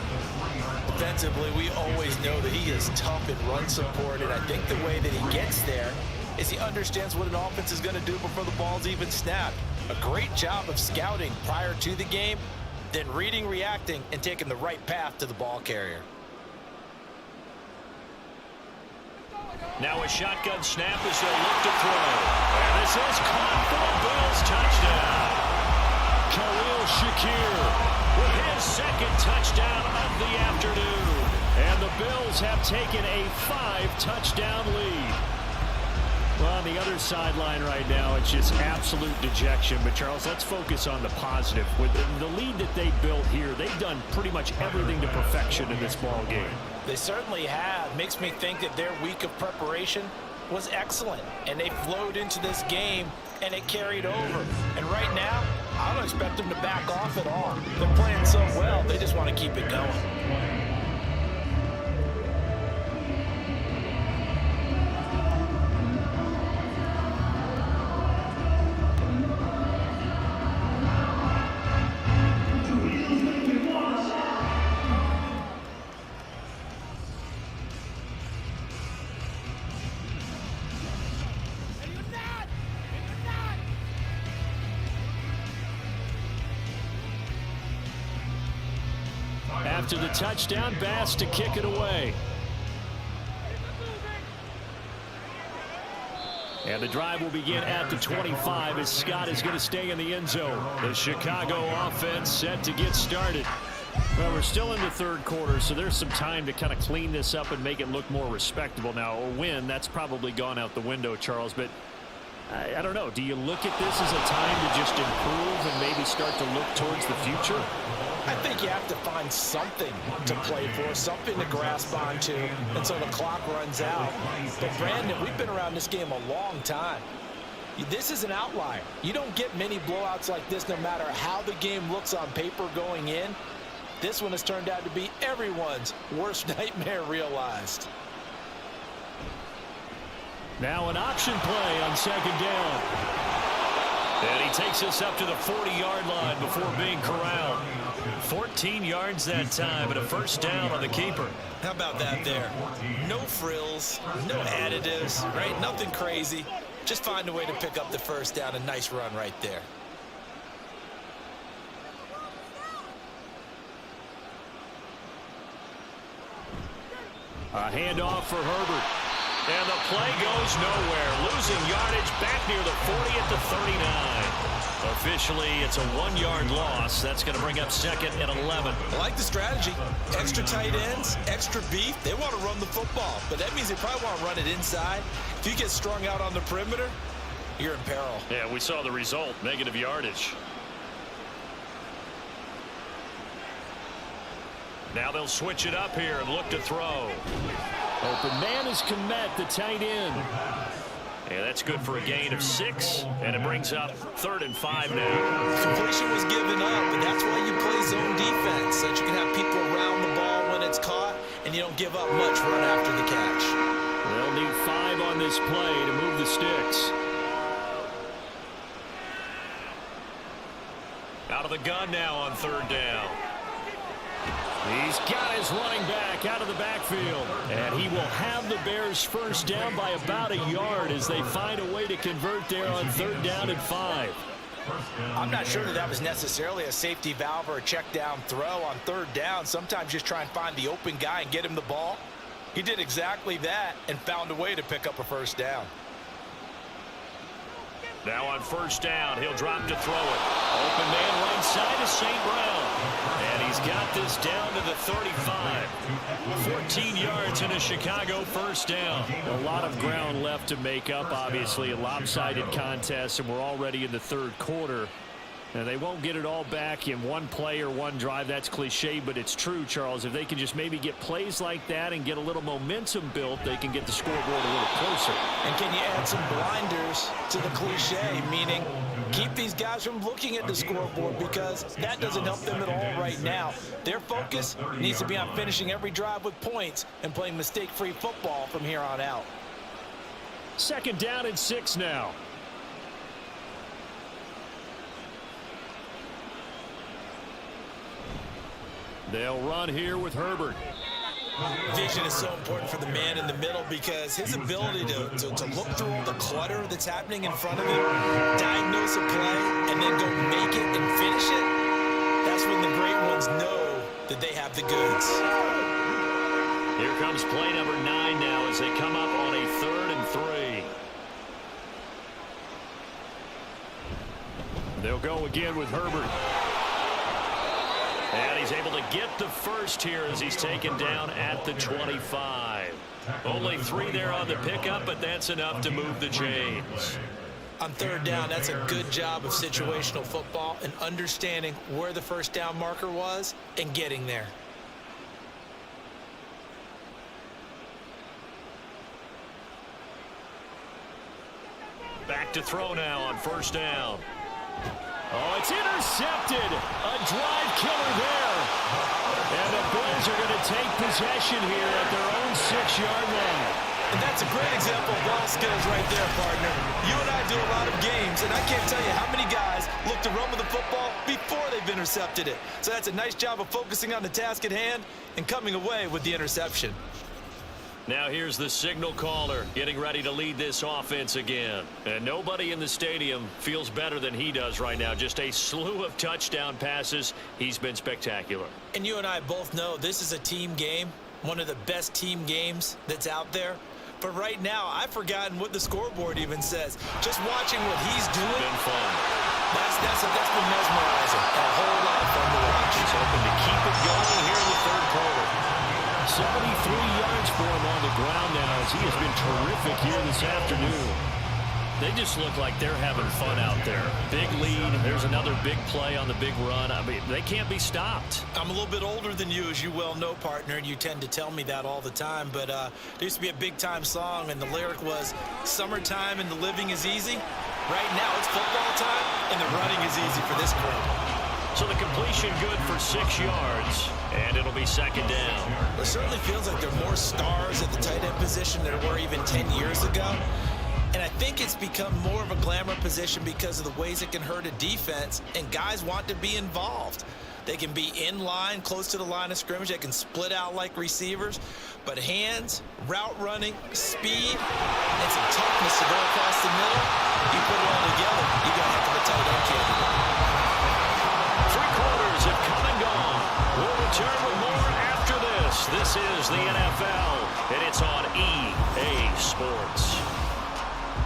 Defensively, we always know that he is tough in run support, and I think the way that he gets there is he understands what an offense is going to do before the ball's even snapped. A great job of scouting prior to the game, then reading, reacting, and taking the right path to the ball carrier. Now a shotgun snap as they look to throw. And this is caught for the Bills touchdown. Khalil Shakir with his 2nd touchdown of the afternoon. And the Bills have taken a 5-touchdown lead. Well, on the other sideline right now, it's just absolute dejection. But, Charles, let's focus on the positive. With the lead that they built here, they've done pretty much everything to perfection in this ball game. They certainly have. Makes me think that their week of preparation was excellent. And they flowed into this game, and it carried over. And right now, I don't expect them to back off at all. They're playing so well, they just want to keep it going. After the touchdown, Bass to kick it away. And the drive will begin at the 25 as Scott is going to stay in the end zone. The Chicago offense set to get started. Well, we're still in the 3rd quarter, so there's some time to kind of clean this up and make it look more respectable. Now, a win, that's probably gone out the window, Charles, but I don't know. Do you look at this as a time to just improve and maybe start to look towards the future? I think you have to find something to play for, something to grasp onto until the clock runs out. But, Brandon, we've been around this game a long time. This is an outlier. You don't get many blowouts like this no matter how the game looks on paper going in. This one has turned out to be everyone's worst nightmare realized. Now an option play on 2nd down. And he takes us up to the 40-yard line before being corralled. 14 yards that time, but a 1st down on the keeper. How about that there? No frills, no additives, right? Nothing crazy. Just find a way to pick up the 1st down. A nice run right there. A handoff for Herbert. And the play goes nowhere. Losing yardage back near the 40 at the 39. Officially, it's a 1-yard loss. That's going to bring up 2nd and 11. I like the strategy. Extra tight ends, extra beef. They want to run the football, but that means they probably want to run it inside. If you get strung out on the perimeter, you're in peril. Yeah, we saw the result. Negative yardage. Now they'll switch it up here and look to throw. Open man is Komet, the tight end. Yeah, that's good for a gain of 6, and it brings up 3rd and 5 now. Completion was given up, and that's why you play zone defense, so that you can have people around the ball when it's caught, and you don't give up much run after the catch. They'll need 5 on this play to move the sticks. Out of the gun now on 3rd down. He's got his running back out of the backfield. And he will have the Bears 1st down by about a yard as they find a way to convert there on 3rd down and 5. I'm not sure that was necessarily a safety valve or a check down throw on 3rd down. Sometimes just try and find the open guy and get him the ball. He did exactly that and found a way to pick up a 1st down. Now on first down, he'll drop to throw it. Open man right side is St. Brown. And he's got this down to the 35. 14 yards in a Chicago first down. A lot of ground left to make up, obviously. A lopsided contest, and we're already in the third quarter. And they won't get it all back in one play or one drive. That's cliche, but it's true, Charles. If they can just maybe get plays like that and get a little momentum built, they can get the scoreboard a little closer. And can you add some blinders to the cliche, meaning keep these guys from looking at the scoreboard, because that doesn't help them at all right now. Their focus needs to be on finishing every drive with points and playing mistake-free football from here on out. Second down and 6 now. They'll run here with Herbert. Vision is so important for the man in the middle, because his ability to look through all the clutter that's happening in front of him, diagnose a play, and then go make it and finish it, that's when the great ones know that they have the goods. Here comes play number 9 now as they come up on a 3rd and 3. They'll go again with Herbert. And he's able to get the first here as he's taken down at the 25. Only 3 there on the pickup, but that's enough to move the chains. On third down, that's a good job of situational football and understanding where the first down marker was and getting there. Back to throw now on first down. Oh, it's intercepted. A drive killer there. And the Bills are going to take possession here at their own 6-yard line. And that's a great example of ball skills right there, partner. You and I do a lot of games, and I can't tell you how many guys look to run with the football before they've intercepted it. So that's a nice job of focusing on the task at hand and coming away with the interception. Now here's the signal caller getting ready to lead this offense again. And nobody in the stadium feels better than he does right now. Just a slew of touchdown passes. He's been spectacular. And you and I both know this is a team game, one of the best team games that's out there. But right now, I've forgotten what the scoreboard even says. Just watching what he's doing. Been fun. That's been mesmerizing. And a whole lot of fun to watch. He's hoping to keep it going here in the third quarter. 73 yards for him on the ground now as he has been terrific here this afternoon. They just look like they're having fun out there. Big lead. There's another big play on the big run. I mean, they can't be stopped. I'm a little bit older than you, as you well know, partner, and you tend to tell me that all the time. But there used to be a big-time song, and the lyric was, "Summertime and the living is easy." Right now, it's football time, and the running is easy for this group. So the completion good for 6 yards, and it'll be second down. It certainly feels like there are more stars at the tight end position than there were even 10 years ago. And I think it's become more of a glamour position because of the ways it can hurt a defense, and guys want to be involved. They can be in line, close to the line of scrimmage. They can split out like receivers. But hands, route running, speed, and some toughness to go across the middle, you put it all together, you got a heck of a tight end candidate. 3 quarters have come and gone. We'll return with more after this. This is the NFL, and it's on EA Sports.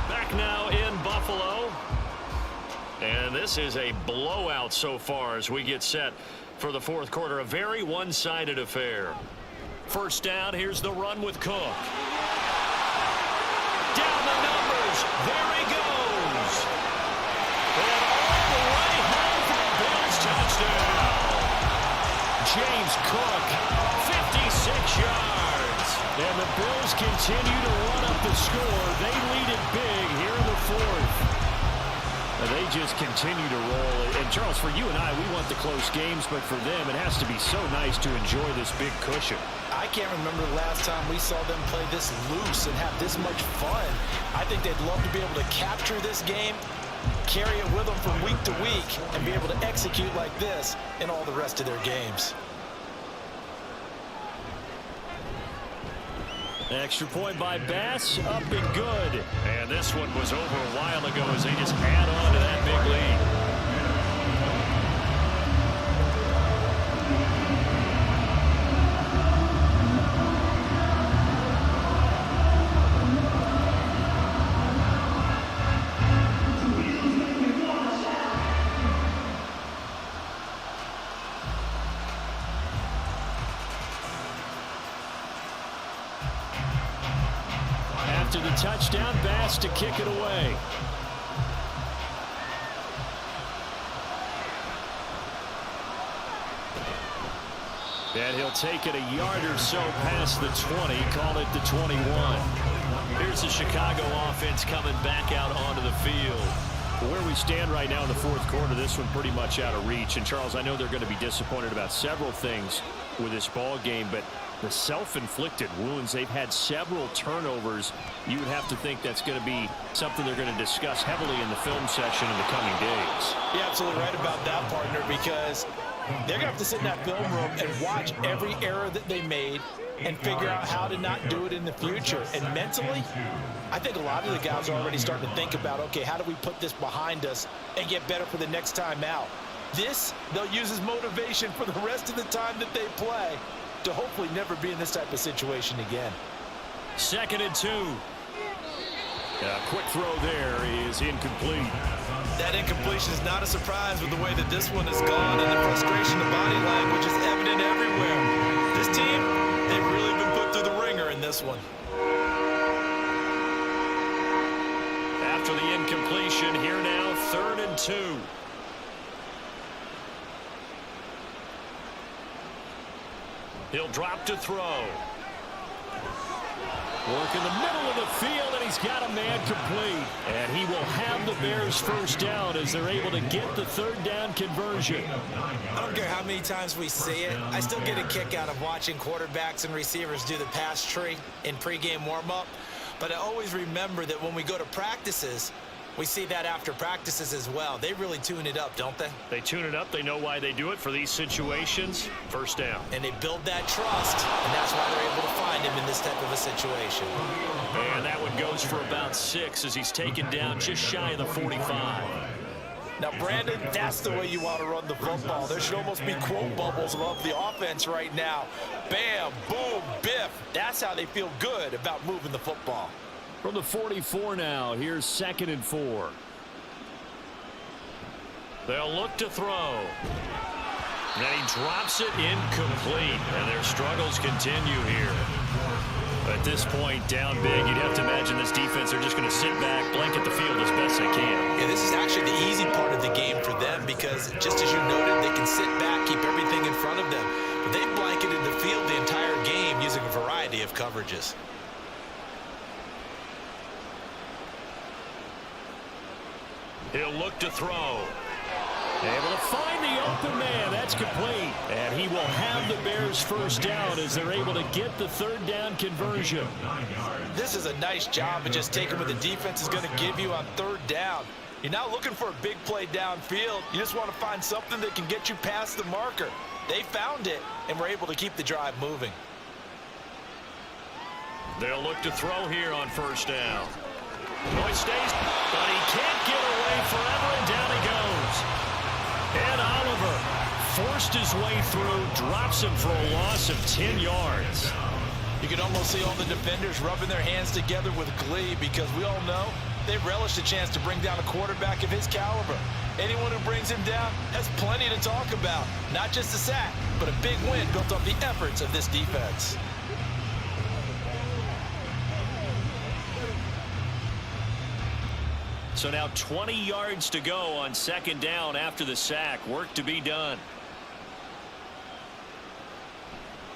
Back now in Buffalo. And this is a blowout so far as we get set for the fourth quarter. A very one-sided affair. First down, here's the run with Cook. Down the numbers. There he goes. And all the way home for the Bills touchdown. James Cook, 56 yards. and the Bills continue to run up the score. They lead it big here in the fourth. They just continue to roll. And, Charles, for you and I, we want the close games, but for them, it has to be so nice to enjoy this big cushion. I can't remember the last time we saw them play this loose and have this much fun. I think they'd love to be able to capture this game, carry it with them from week to week, and be able to execute like this in all the rest of their games. Extra point by Bass, up and good. And this one was over a while ago as they just add on to that big lead. to the touchdown. Bass to kick it away. And he'll take it a yard or so past the 20, call it the 21. Here's the Chicago offense coming back out onto the field. Where we stand right now in the fourth quarter, this one pretty much out of reach. And, Charles, I know they're going to be disappointed about several things with this ball game, but the self-inflicted wounds, they've had several turnovers. You would have to think that's going to be something they're going to discuss heavily in the film session in the coming days. You're absolutely right about that, partner, because they're going to have to sit in that film room and watch every error that they made and figure out how to not do it in the future. And mentally, I think a lot of the guys are already starting to think about, okay, how do we put this behind us and get better for the next time out? This, they'll use as motivation for the rest of the time that they play to hopefully never be in this type of situation again. 2nd and 2. A quick throw there is incomplete. That incompletion is not a surprise with the way that this one has gone, and the frustration of body language is evident everywhere. This team, they've really been put through the ringer in this one. After the incompletion, here now, 3rd and 2. He'll drop to throw. Work in the middle of the field, and he's got a man complete. And he will have the Bears first down as they're able to get the 3rd down conversion. I don't care how many times we see it. I still get a kick out of watching quarterbacks and receivers do the pass tree in pregame warm-up. But I always remember that when we go to practices, we see that after practices as well. They really tune it up, don't they? They tune it up. They know why they do it for these situations. First down. And they build that trust, and that's why they're able to find him in this type of a situation. And that one goes for about 6 as he's taken down just shy of the 45. Now, Brandon, that's the way you want to run the football. There should almost be quote bubbles above the offense right now. Bam, boom, biff. That's how they feel good about moving the football. From the 44 now, here's 2nd and 4. They'll look to throw. Then he drops it incomplete, and their struggles continue here. At this point, down big, you'd have to imagine this defense, they're just going to sit back, blanket the field as best they can. Yeah, this is actually the easy part of the game for them because, just as you noted, they can sit back, keep everything in front of them. But they've blanketed the field the entire game using a variety of coverages. He'll look to throw. Able to find the open man. That's complete. And he will have the Bears first down as they're able to get the 3rd down conversion. This is a nice job of just taking what the defense is going to give you on 3rd down. You're not looking for a big play downfield. You just want to find something that can get you past the marker. They found it and were able to keep the drive moving. They'll look to throw here on 1st down. Boy stays, but he can't get away forever, and down he goes. And Oliver forced his way through, drops him for a loss of 10 yards. You can almost see all the defenders rubbing their hands together with glee because we all know they relish the chance to bring down a quarterback of his caliber. Anyone who brings him down has plenty to talk about. Not just a sack, but a big win built on the efforts of this defense. So now 20 yards to go on 2nd down after the sack. Work to be done.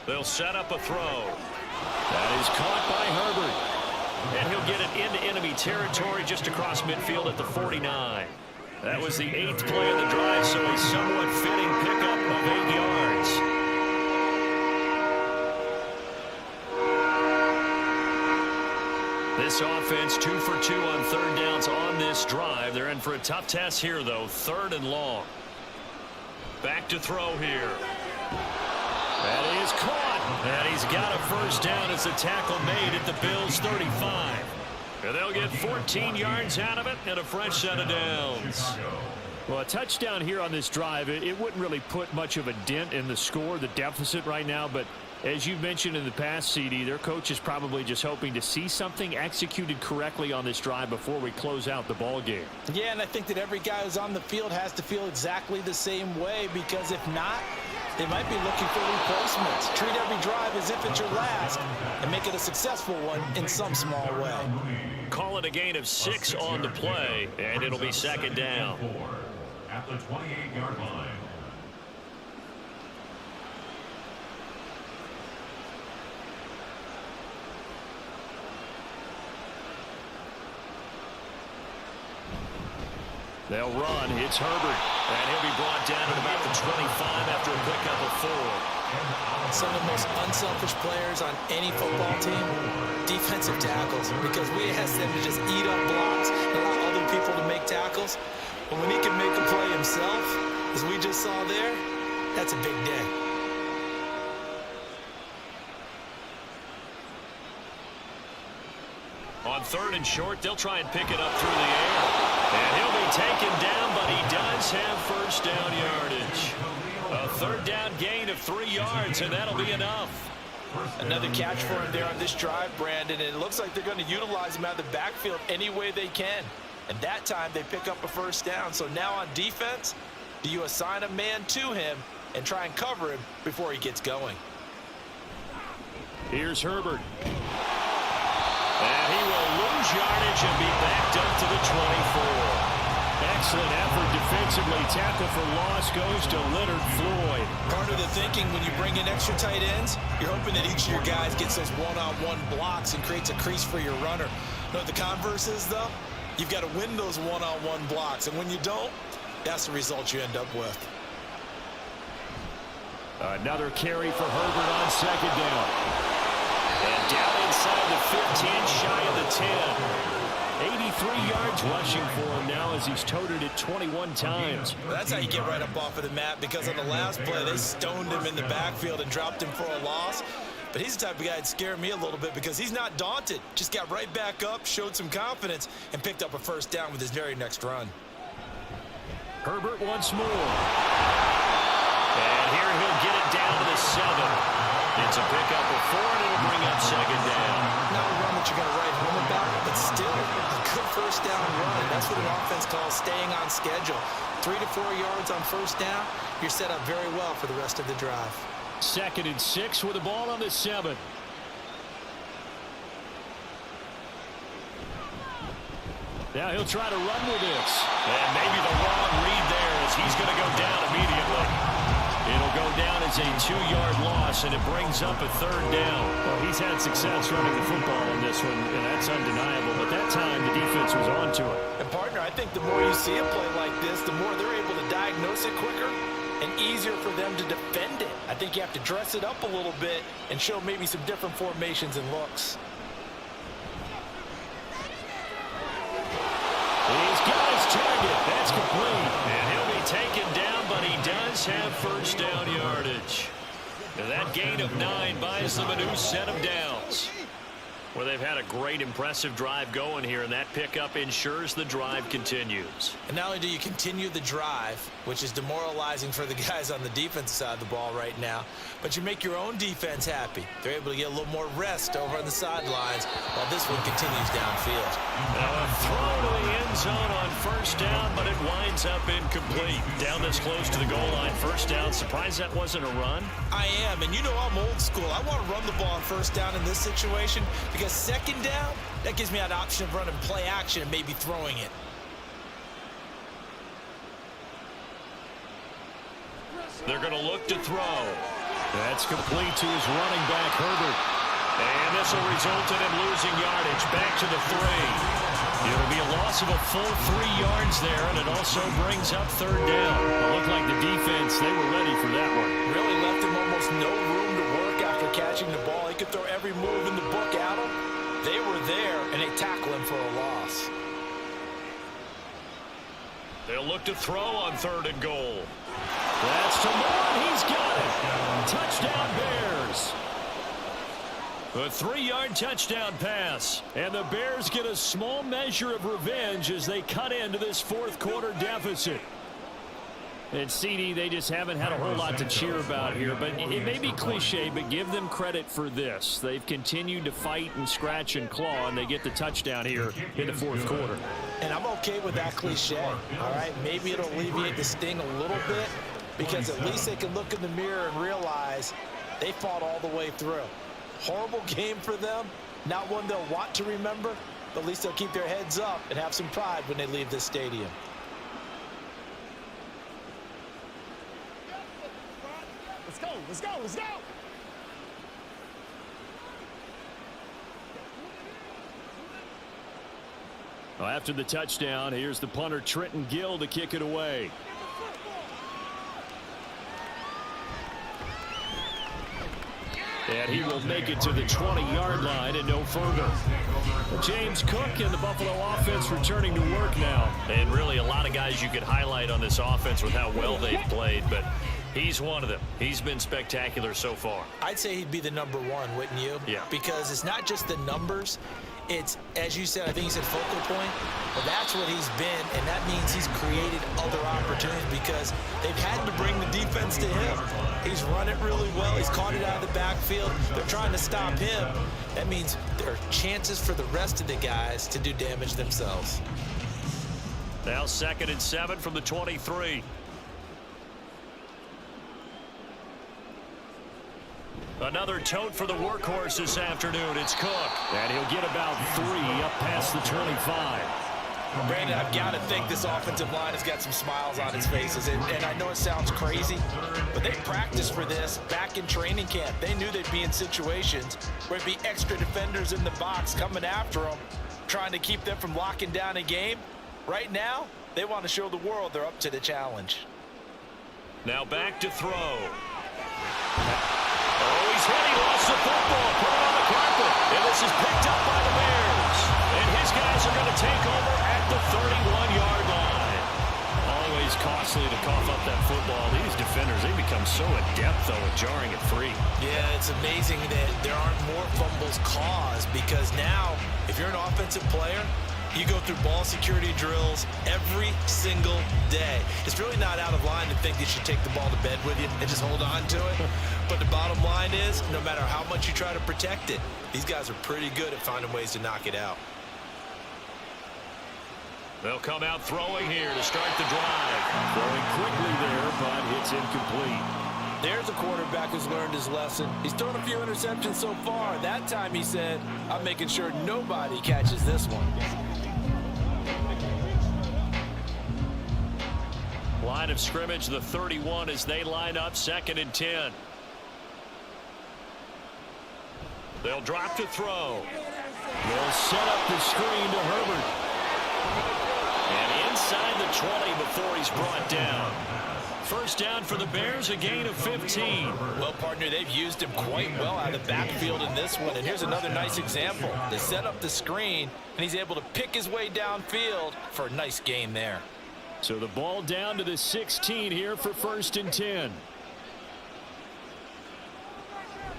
They'll set up a throw. That is caught by Herbert. And he'll get it into enemy territory just across midfield at the 49. That was the 8th play of the drive, so a somewhat fitting pickup of 8 yards. This offense 2 for 2 on 3rd downs on this drive. They're in for a tough test here, though. 3rd and long. Back to throw here. That is caught. And he's got a first down as the tackle made at the Bills' 35. And they'll get 14 yards out of it and a fresh set of downs. Well, a touchdown here on this drive, it wouldn't really put much of a dent in the score, the deficit right now, but as you've mentioned in the past, CD, their coach is probably just hoping to see something executed correctly on this drive before we close out the ball game. Yeah, and I think that every guy who's on the field has to feel exactly the same way because if not, They might be looking for replacements. Treat every drive as if it's your last and make it a successful one in some small way. Call it a gain of 6 on the play, and it'll be second down. At the 28-yard line. They'll run. It's Herbert. And he'll be brought down at about the 25 after a pickup of 4. Some of the most unselfish players on any football team, defensive tackles, because we ask them to just eat up blocks and allow other people to make tackles. But when he can make a play himself, as we just saw there, that's a big day. On 3rd and short, they'll try and pick it up through the air. And he'll be taken down, but he does have first down yardage. A 3rd down gain of 3 yards, and that'll be enough. Another catch for him there on this drive, Brandon, and it looks like they're going to utilize him out of the backfield any way they can. And that time they pick up a first down. So now on defense, do you assign a man to him and try and cover him before he gets going? Here's Herbert. And he will lose yardage and be backed up to the 24. Excellent effort defensively. Tackle for loss goes to Leonard Floyd. Part of the thinking when you bring in extra tight ends, you're hoping that each of your guys gets those one-on-one blocks and creates a crease for your runner. You know what the converse is, though? You've got to win those one-on-one blocks, and when you don't, that's the result you end up with. Another carry for Herbert on 2nd down. And down inside the 15, shy of the 10. 83 yards rushing for him now as he's toted it 21 times. Well, that's how you get right up off of the mat, because on the last play, they stoned him in the backfield and dropped him for a loss. But he's the type of guy that scared me a little bit because he's not daunted. Just got right back up, showed some confidence, and picked up a first down with his very next run. Herbert once more. And here he'll get it down to the 7. It's a pickup of 4, and it'll bring up 2nd down. Not a run that you're going to write home about, but still a good first down run. That's what an offense calls staying on schedule. 3 to 4 yards on first down, you're set up very well for the rest of the drive. 2nd and 6 with the ball on the 7. Now he'll try to run with this. And maybe the wrong read there as he's going to go down immediately. It'll go down as a 2-yard loss, and it brings up a 3rd down. Well, he's had success running the football in this one, and that's undeniable. But that time, the defense was on to it. And, partner, I think the more you see a play like this, the more they're able to diagnose it quicker and easier for them to defend it. I think you have to dress it up a little bit and show maybe some different formations and looks. He's got his target. That's complete. And he'll be taken down, but he does have first down yardage. And that gain of 9 buys them a new set of downs. Well, they've had a great, impressive drive going here, and that pickup ensures the drive continues. And not only do you continue the drive, which is demoralizing for the guys on the defensive side of the ball right now, but you make your own defense happy. They're able to get a little more rest over on the sidelines while this one continues downfield. Now a throw to the end zone on first down, but it winds up incomplete. Down this close to the goal line, first down. Surprised that wasn't a run? I am, and you know I'm old school. I want to run the ball on first down in this situation because second down, that gives me an option of running play action and maybe throwing it. They're going to look to throw. That's complete to his running back, Herbert. And this will result in him losing yardage. Back to the 3. It'll be a loss of a full 3 yards there, and it also brings up third down. It looked like the defense, they were ready for that one. Really left him almost no room to work after catching the ball. He could throw every move in the book at him. They were there, and they tackle him for a loss. They'll look to throw on 3rd and goal. That's to Moore. He's got it. Touchdown, Bears. A 3-yard touchdown pass. And the Bears get a small measure of revenge as they cut into this 4th quarter deficit. And CD, they just haven't had a whole lot to cheer about here. But it may be cliche, but give them credit for this. They've continued to fight and scratch and claw, and they get the touchdown here in the 4th quarter. And I'm okay with that cliche, all right? Maybe it'll alleviate the sting a little bit. because at least they can look in the mirror and realize they fought all the way through. Horrible game for them, not one they'll want to remember, but at least they'll keep their heads up and have some pride when they leave this stadium. Let's go, let's go, let's go! Well, after the touchdown, here's the punter Trenton Gill to kick it away. And he will make it to the 20-yard line and no further. James Cook and the Buffalo offense returning to work now. And really a lot of guys you could highlight on this offense with how well they've played, but he's one of them. He's been spectacular so far. I'd say he'd be the number one, wouldn't you? Yeah. Because it's not just the numbers. It's, as you said, I think you said focal point. Well, that's what he's been, and that means he's created other opportunities because they've had to bring the defense to him. He's run it really well. He's caught it out of the backfield. They're trying to stop him. That means there are chances for the rest of the guys to do damage themselves. Now 2nd and 7 from the 23. Another tote for the workhorse this afternoon. It's Cook. And he'll get about 3 up past the 25. Brandon, I've got to think this offensive line has got some smiles on its faces. And I know it sounds crazy, but they practiced for this back in training camp. They knew they'd be in situations where there'd be extra defenders in the box coming after them, trying to keep them from locking down a game. Right now, they want to show the world they're up to the challenge. Now back to throw. Oh, he's hit. He lost the football. Put it on the carpet. And this is picked up by the Bears. And his guys are going to take over at the 31-yard line. Always costly to cough up that football. These defenders, they become so adept, though, at jarring it free. Yeah, it's amazing that there aren't more fumbles caused because now, if you're an offensive player, you go through ball security drills every single day. It's really not out of line to think you should take the ball to bed with you and just hold on to it. But the bottom line is, no matter how much you try to protect it, these guys are pretty good at finding ways to knock it out. They'll come out throwing here to start the drive. Throwing quickly there, but it's incomplete. There's a quarterback who's learned his lesson. He's thrown a few interceptions so far. That time he said, I'm making sure nobody catches this one. Line of scrimmage, the 31 as they line up 2nd and 10. They'll drop to throw. They'll set up the screen to Herbert. And inside the 20 before he's brought down. First down for the Bears, a gain of 15. Well, partner, they've used him quite well out of the backfield in this one. And here's another nice example. They set up the screen, and he's able to pick his way downfield for a nice gain there. So the ball down to the 16 here for 1st and 10.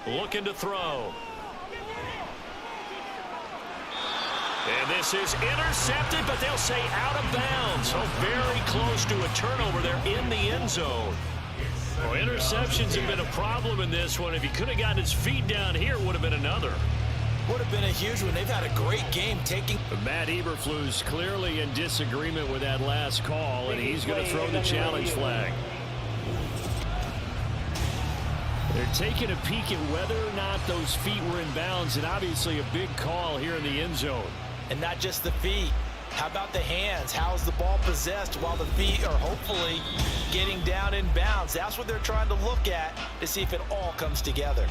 Looking to throw. And this is intercepted, but they'll say out of bounds. So very close to a turnover there in the end zone. Well, interceptions have been a problem in this one. If he could have gotten his feet down here, it would have been another. Would have been a huge one. They've had a great game taking. Matt Eberflus clearly in disagreement with that last call, and he's going to throw the challenge flag. They're taking a peek at whether or not those feet were in bounds, and obviously a big call here in the end zone. And not just the feet. How about the hands? How's the ball possessed while the feet are hopefully getting down in bounds? That's what they're trying to look at to see if it all comes together.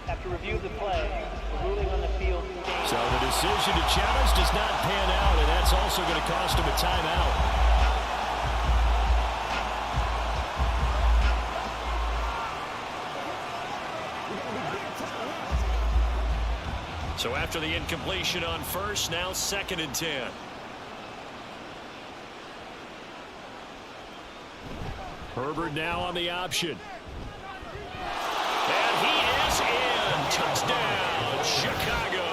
After review of the play, the ruling on the field. So the decision to challenge does not pan out, and that's also going to cost him a timeout. So after the incompletion on first, now 2nd and 10. Herbert now on the option. And he is in. Touchdown, Chicago.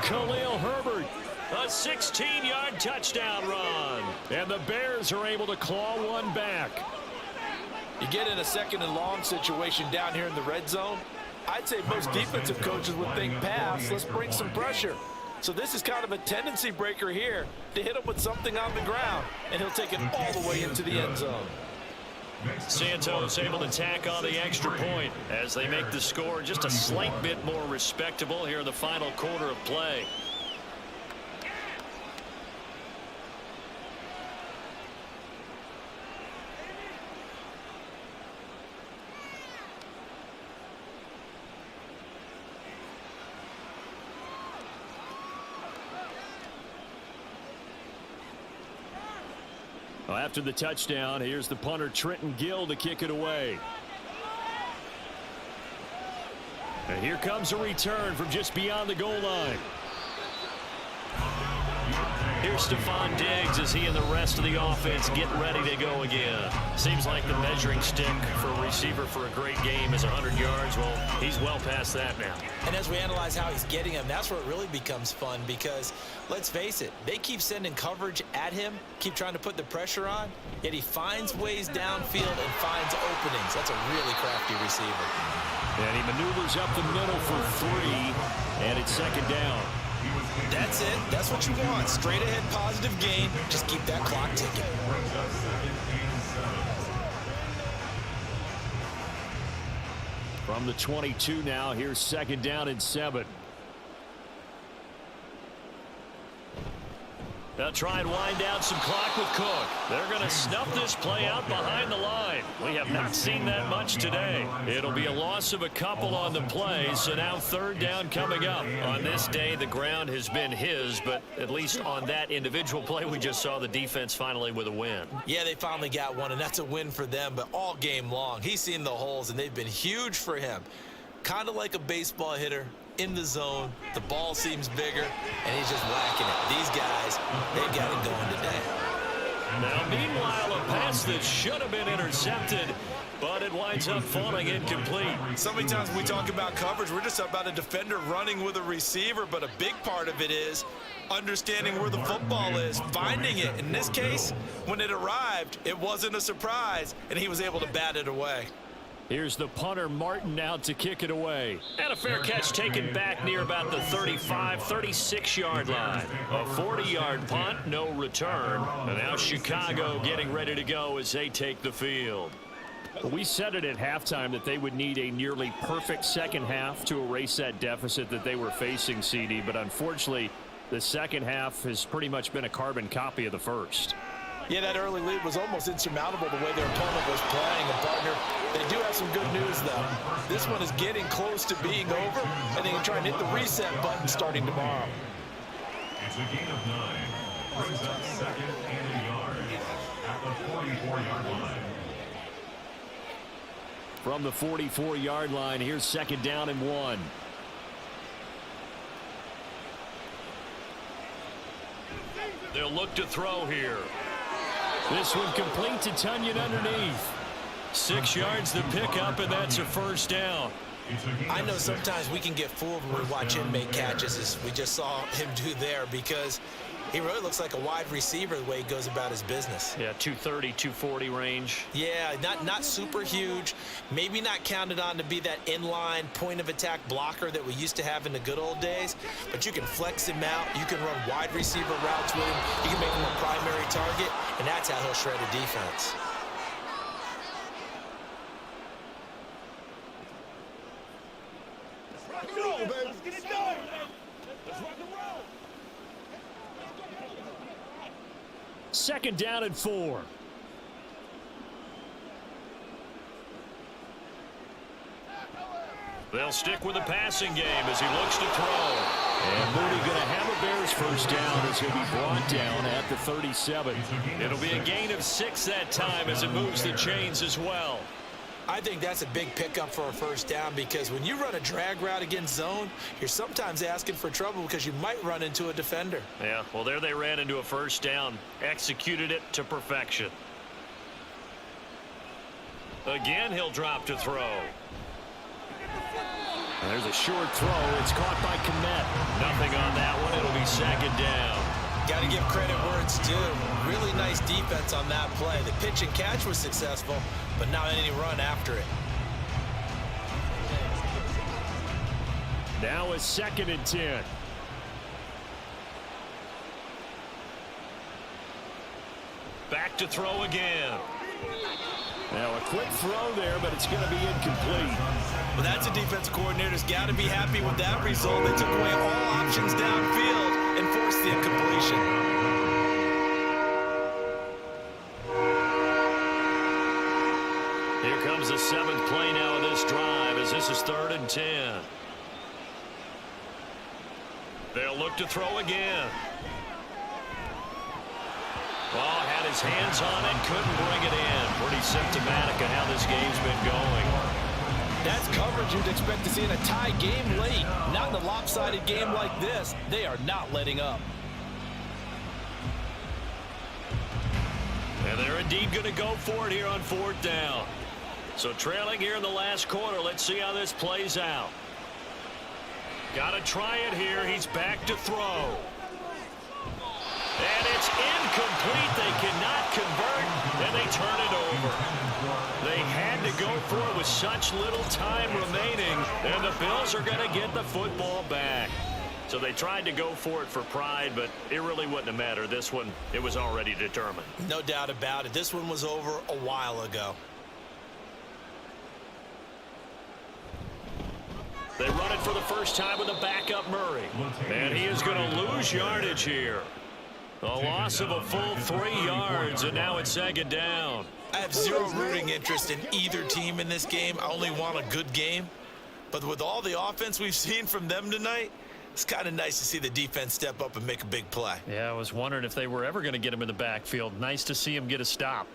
Khalil Herbert. A 16-yard touchdown run. And the Bears are able to claw one back. You get in a 2nd and long situation down here in the red zone. I'd say most defensive coaches would think pass. Let's bring some pressure. So this is kind of a tendency breaker here to hit him with something on the ground, and he'll take it all the way into the end zone. Santos able to tack on the extra point as they make the score just a slight bit more respectable here in the final quarter of play. Well, after the touchdown, here's the punter Trenton Gill to kick it away. And here comes a return from just beyond the goal line. Here's Stephon Diggs as he and the rest of the offense get ready to go again. Seems like the measuring stick for a receiver for a great game is 100 yards. Well, he's well past that now. And as we analyze how he's getting them, that's where it really becomes fun because, let's face it, they keep sending coverage at him, keep trying to put the pressure on, yet he finds ways downfield and finds openings. That's a really crafty receiver. And he maneuvers up the middle for 3, and it's second down. That's it. That's what you want. Straight ahead positive gain. Just keep that clock ticking. From the 22 now, here's second down and 7. They'll try and wind down some clock with Cook. They're going to snuff this play out behind the line. We have not seen that much today. It'll be a loss of a couple on the play, so now third down coming up. On this day, the ground has been his, but at least on that individual play, we just saw the defense finally with a win. Yeah, they finally got one, and that's a win for them, but all game long, he's seen the holes, and they've been huge for him. Kind of like a baseball hitter. In the zone, the ball seems bigger, and he's just whacking it. These guys, they got it going today. Now, meanwhile, a pass that should have been intercepted, but it winds up falling incomplete. So many times when we talk about coverage, we're just about a defender running with a receiver, but a big part of it is understanding where the football is, finding it. In this case, when it arrived, it wasn't a surprise, and he was able to bat it away. Here's the punter Martin out to kick it away. And a fair catch taken back near about the 35, 36-yard line. A 40-yard punt, no return. And now Chicago getting ready to go as they take the field. Well, we said it at halftime that they would need a nearly perfect second half to erase that deficit that they were facing, CD. But unfortunately, the second half has pretty much been a carbon copy of the first. Yeah, that early lead was almost insurmountable the way their opponent was playing. And, partner, they do have some good news, though. This one is getting close to being over, and they can try and hit the reset button starting tomorrow. It's a gain of 9. Brings up second and a yard at the 44-yard line. From the 44-yard line, here's second down and 1. They'll look to throw here. This one complete to Tunyon underneath. 6 yards to pick up, and that's a first down. I know sometimes we can get fooled when we watch him make catches, as we just saw him do there, because he really looks like a wide receiver the way he goes about his business. Yeah, 230, 240 range. Yeah, not super huge. Maybe not counted on to be that inline point-of-attack blocker that we used to have in the good old days, but you can flex him out. You can run wide receiver routes with him. You can make him a primary target, and that's how he'll shred a defense. Let's get it done. Let's rock and roll. Second down and 4. They'll stick with the passing game as he looks to throw. And Mooney going to have a Bears first down as he'll be brought down at the 37. It'll be a gain of 6 that time as it moves the chains as well. I think that's a big pickup for a first down, because when you run a drag route against zone, you're sometimes asking for trouble because you might run into a defender. Yeah, well, there they ran into a first down. Executed it to perfection. Again, he'll drop to throw. And there's a short throw. It's caught by Kmet. Nothing on that one. It'll be second down. Got to give credit where it's due. Really nice defense on that play. The pitch and catch was successful, but not any run after it. Now a second and 10. to throw again. Now a quick throw there, but it's going to be incomplete. Well, that's a defensive coordinator's got to be happy with that result. They took away all options downfield and forced the incompletion. Here comes the 7th play now of this drive as this is 3rd and 10. They'll look to throw again. Ball had his hands on it, couldn't bring it in. Pretty symptomatic of how this game's been going. That's coverage you'd expect to see in a tie game late. Not in a lopsided game like this. They are not letting up. And they're indeed going to go for it here on 4th down. So trailing here in the last quarter. Let's see how this plays out. Got to try it here. He's back to throw. And it's incomplete. They cannot convert, and they turn it over. They had to go for it with such little time remaining, and the Bills are going to get the football back. So they tried to go for it for pride, but it really wouldn't have mattered. This one, it was already determined. No doubt about it. This one was over a while ago. They run it for the first time with a backup Murray. And he is going to lose yardage here. A loss of a full 3 yards, and now it's 2nd down. I have zero rooting interest in either team in this game. I only want a good game. But with all the offense we've seen from them tonight, it's kind of nice to see the defense step up and make a big play. Yeah, I was wondering if they were ever going to get him in the backfield. Nice to see him get a stop.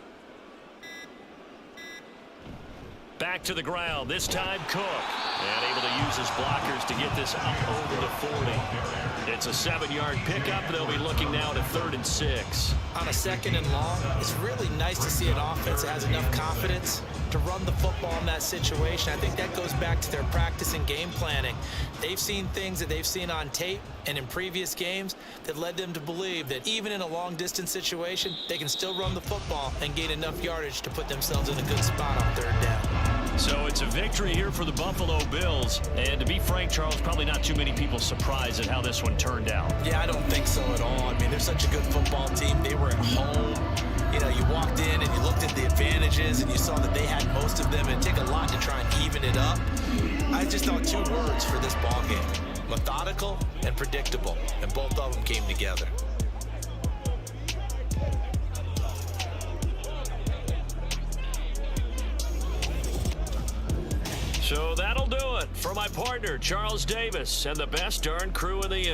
Back to the ground, this time Cook. And able to use his blockers to get this up over the 40. It's a 7-yard pickup. They'll be looking now at a 3rd and 6. On a 2nd and long, it's really nice to see an offense that has enough confidence to run the football in that situation. I think that goes back to their practice and game planning. They've seen things that they've seen on tape and in previous games that led them to believe that even in a long-distance situation, they can still run the football and gain enough yardage to put themselves in a good spot on 3rd down. So it's a victory here for the Buffalo Bills. And to be frank, Charles, probably not too many people surprised at how this one turned out. Yeah, I don't think so at all. I mean, they're such a good football team. They were at home. You know, you walked in and you looked at the advantages and you saw that they had most of them. It'd take a lot to try and even it up. I just thought 2 words for this ball game: methodical and predictable. And both of them came together. So that'll do it for my partner, Charles Davis, and the best darn crew in the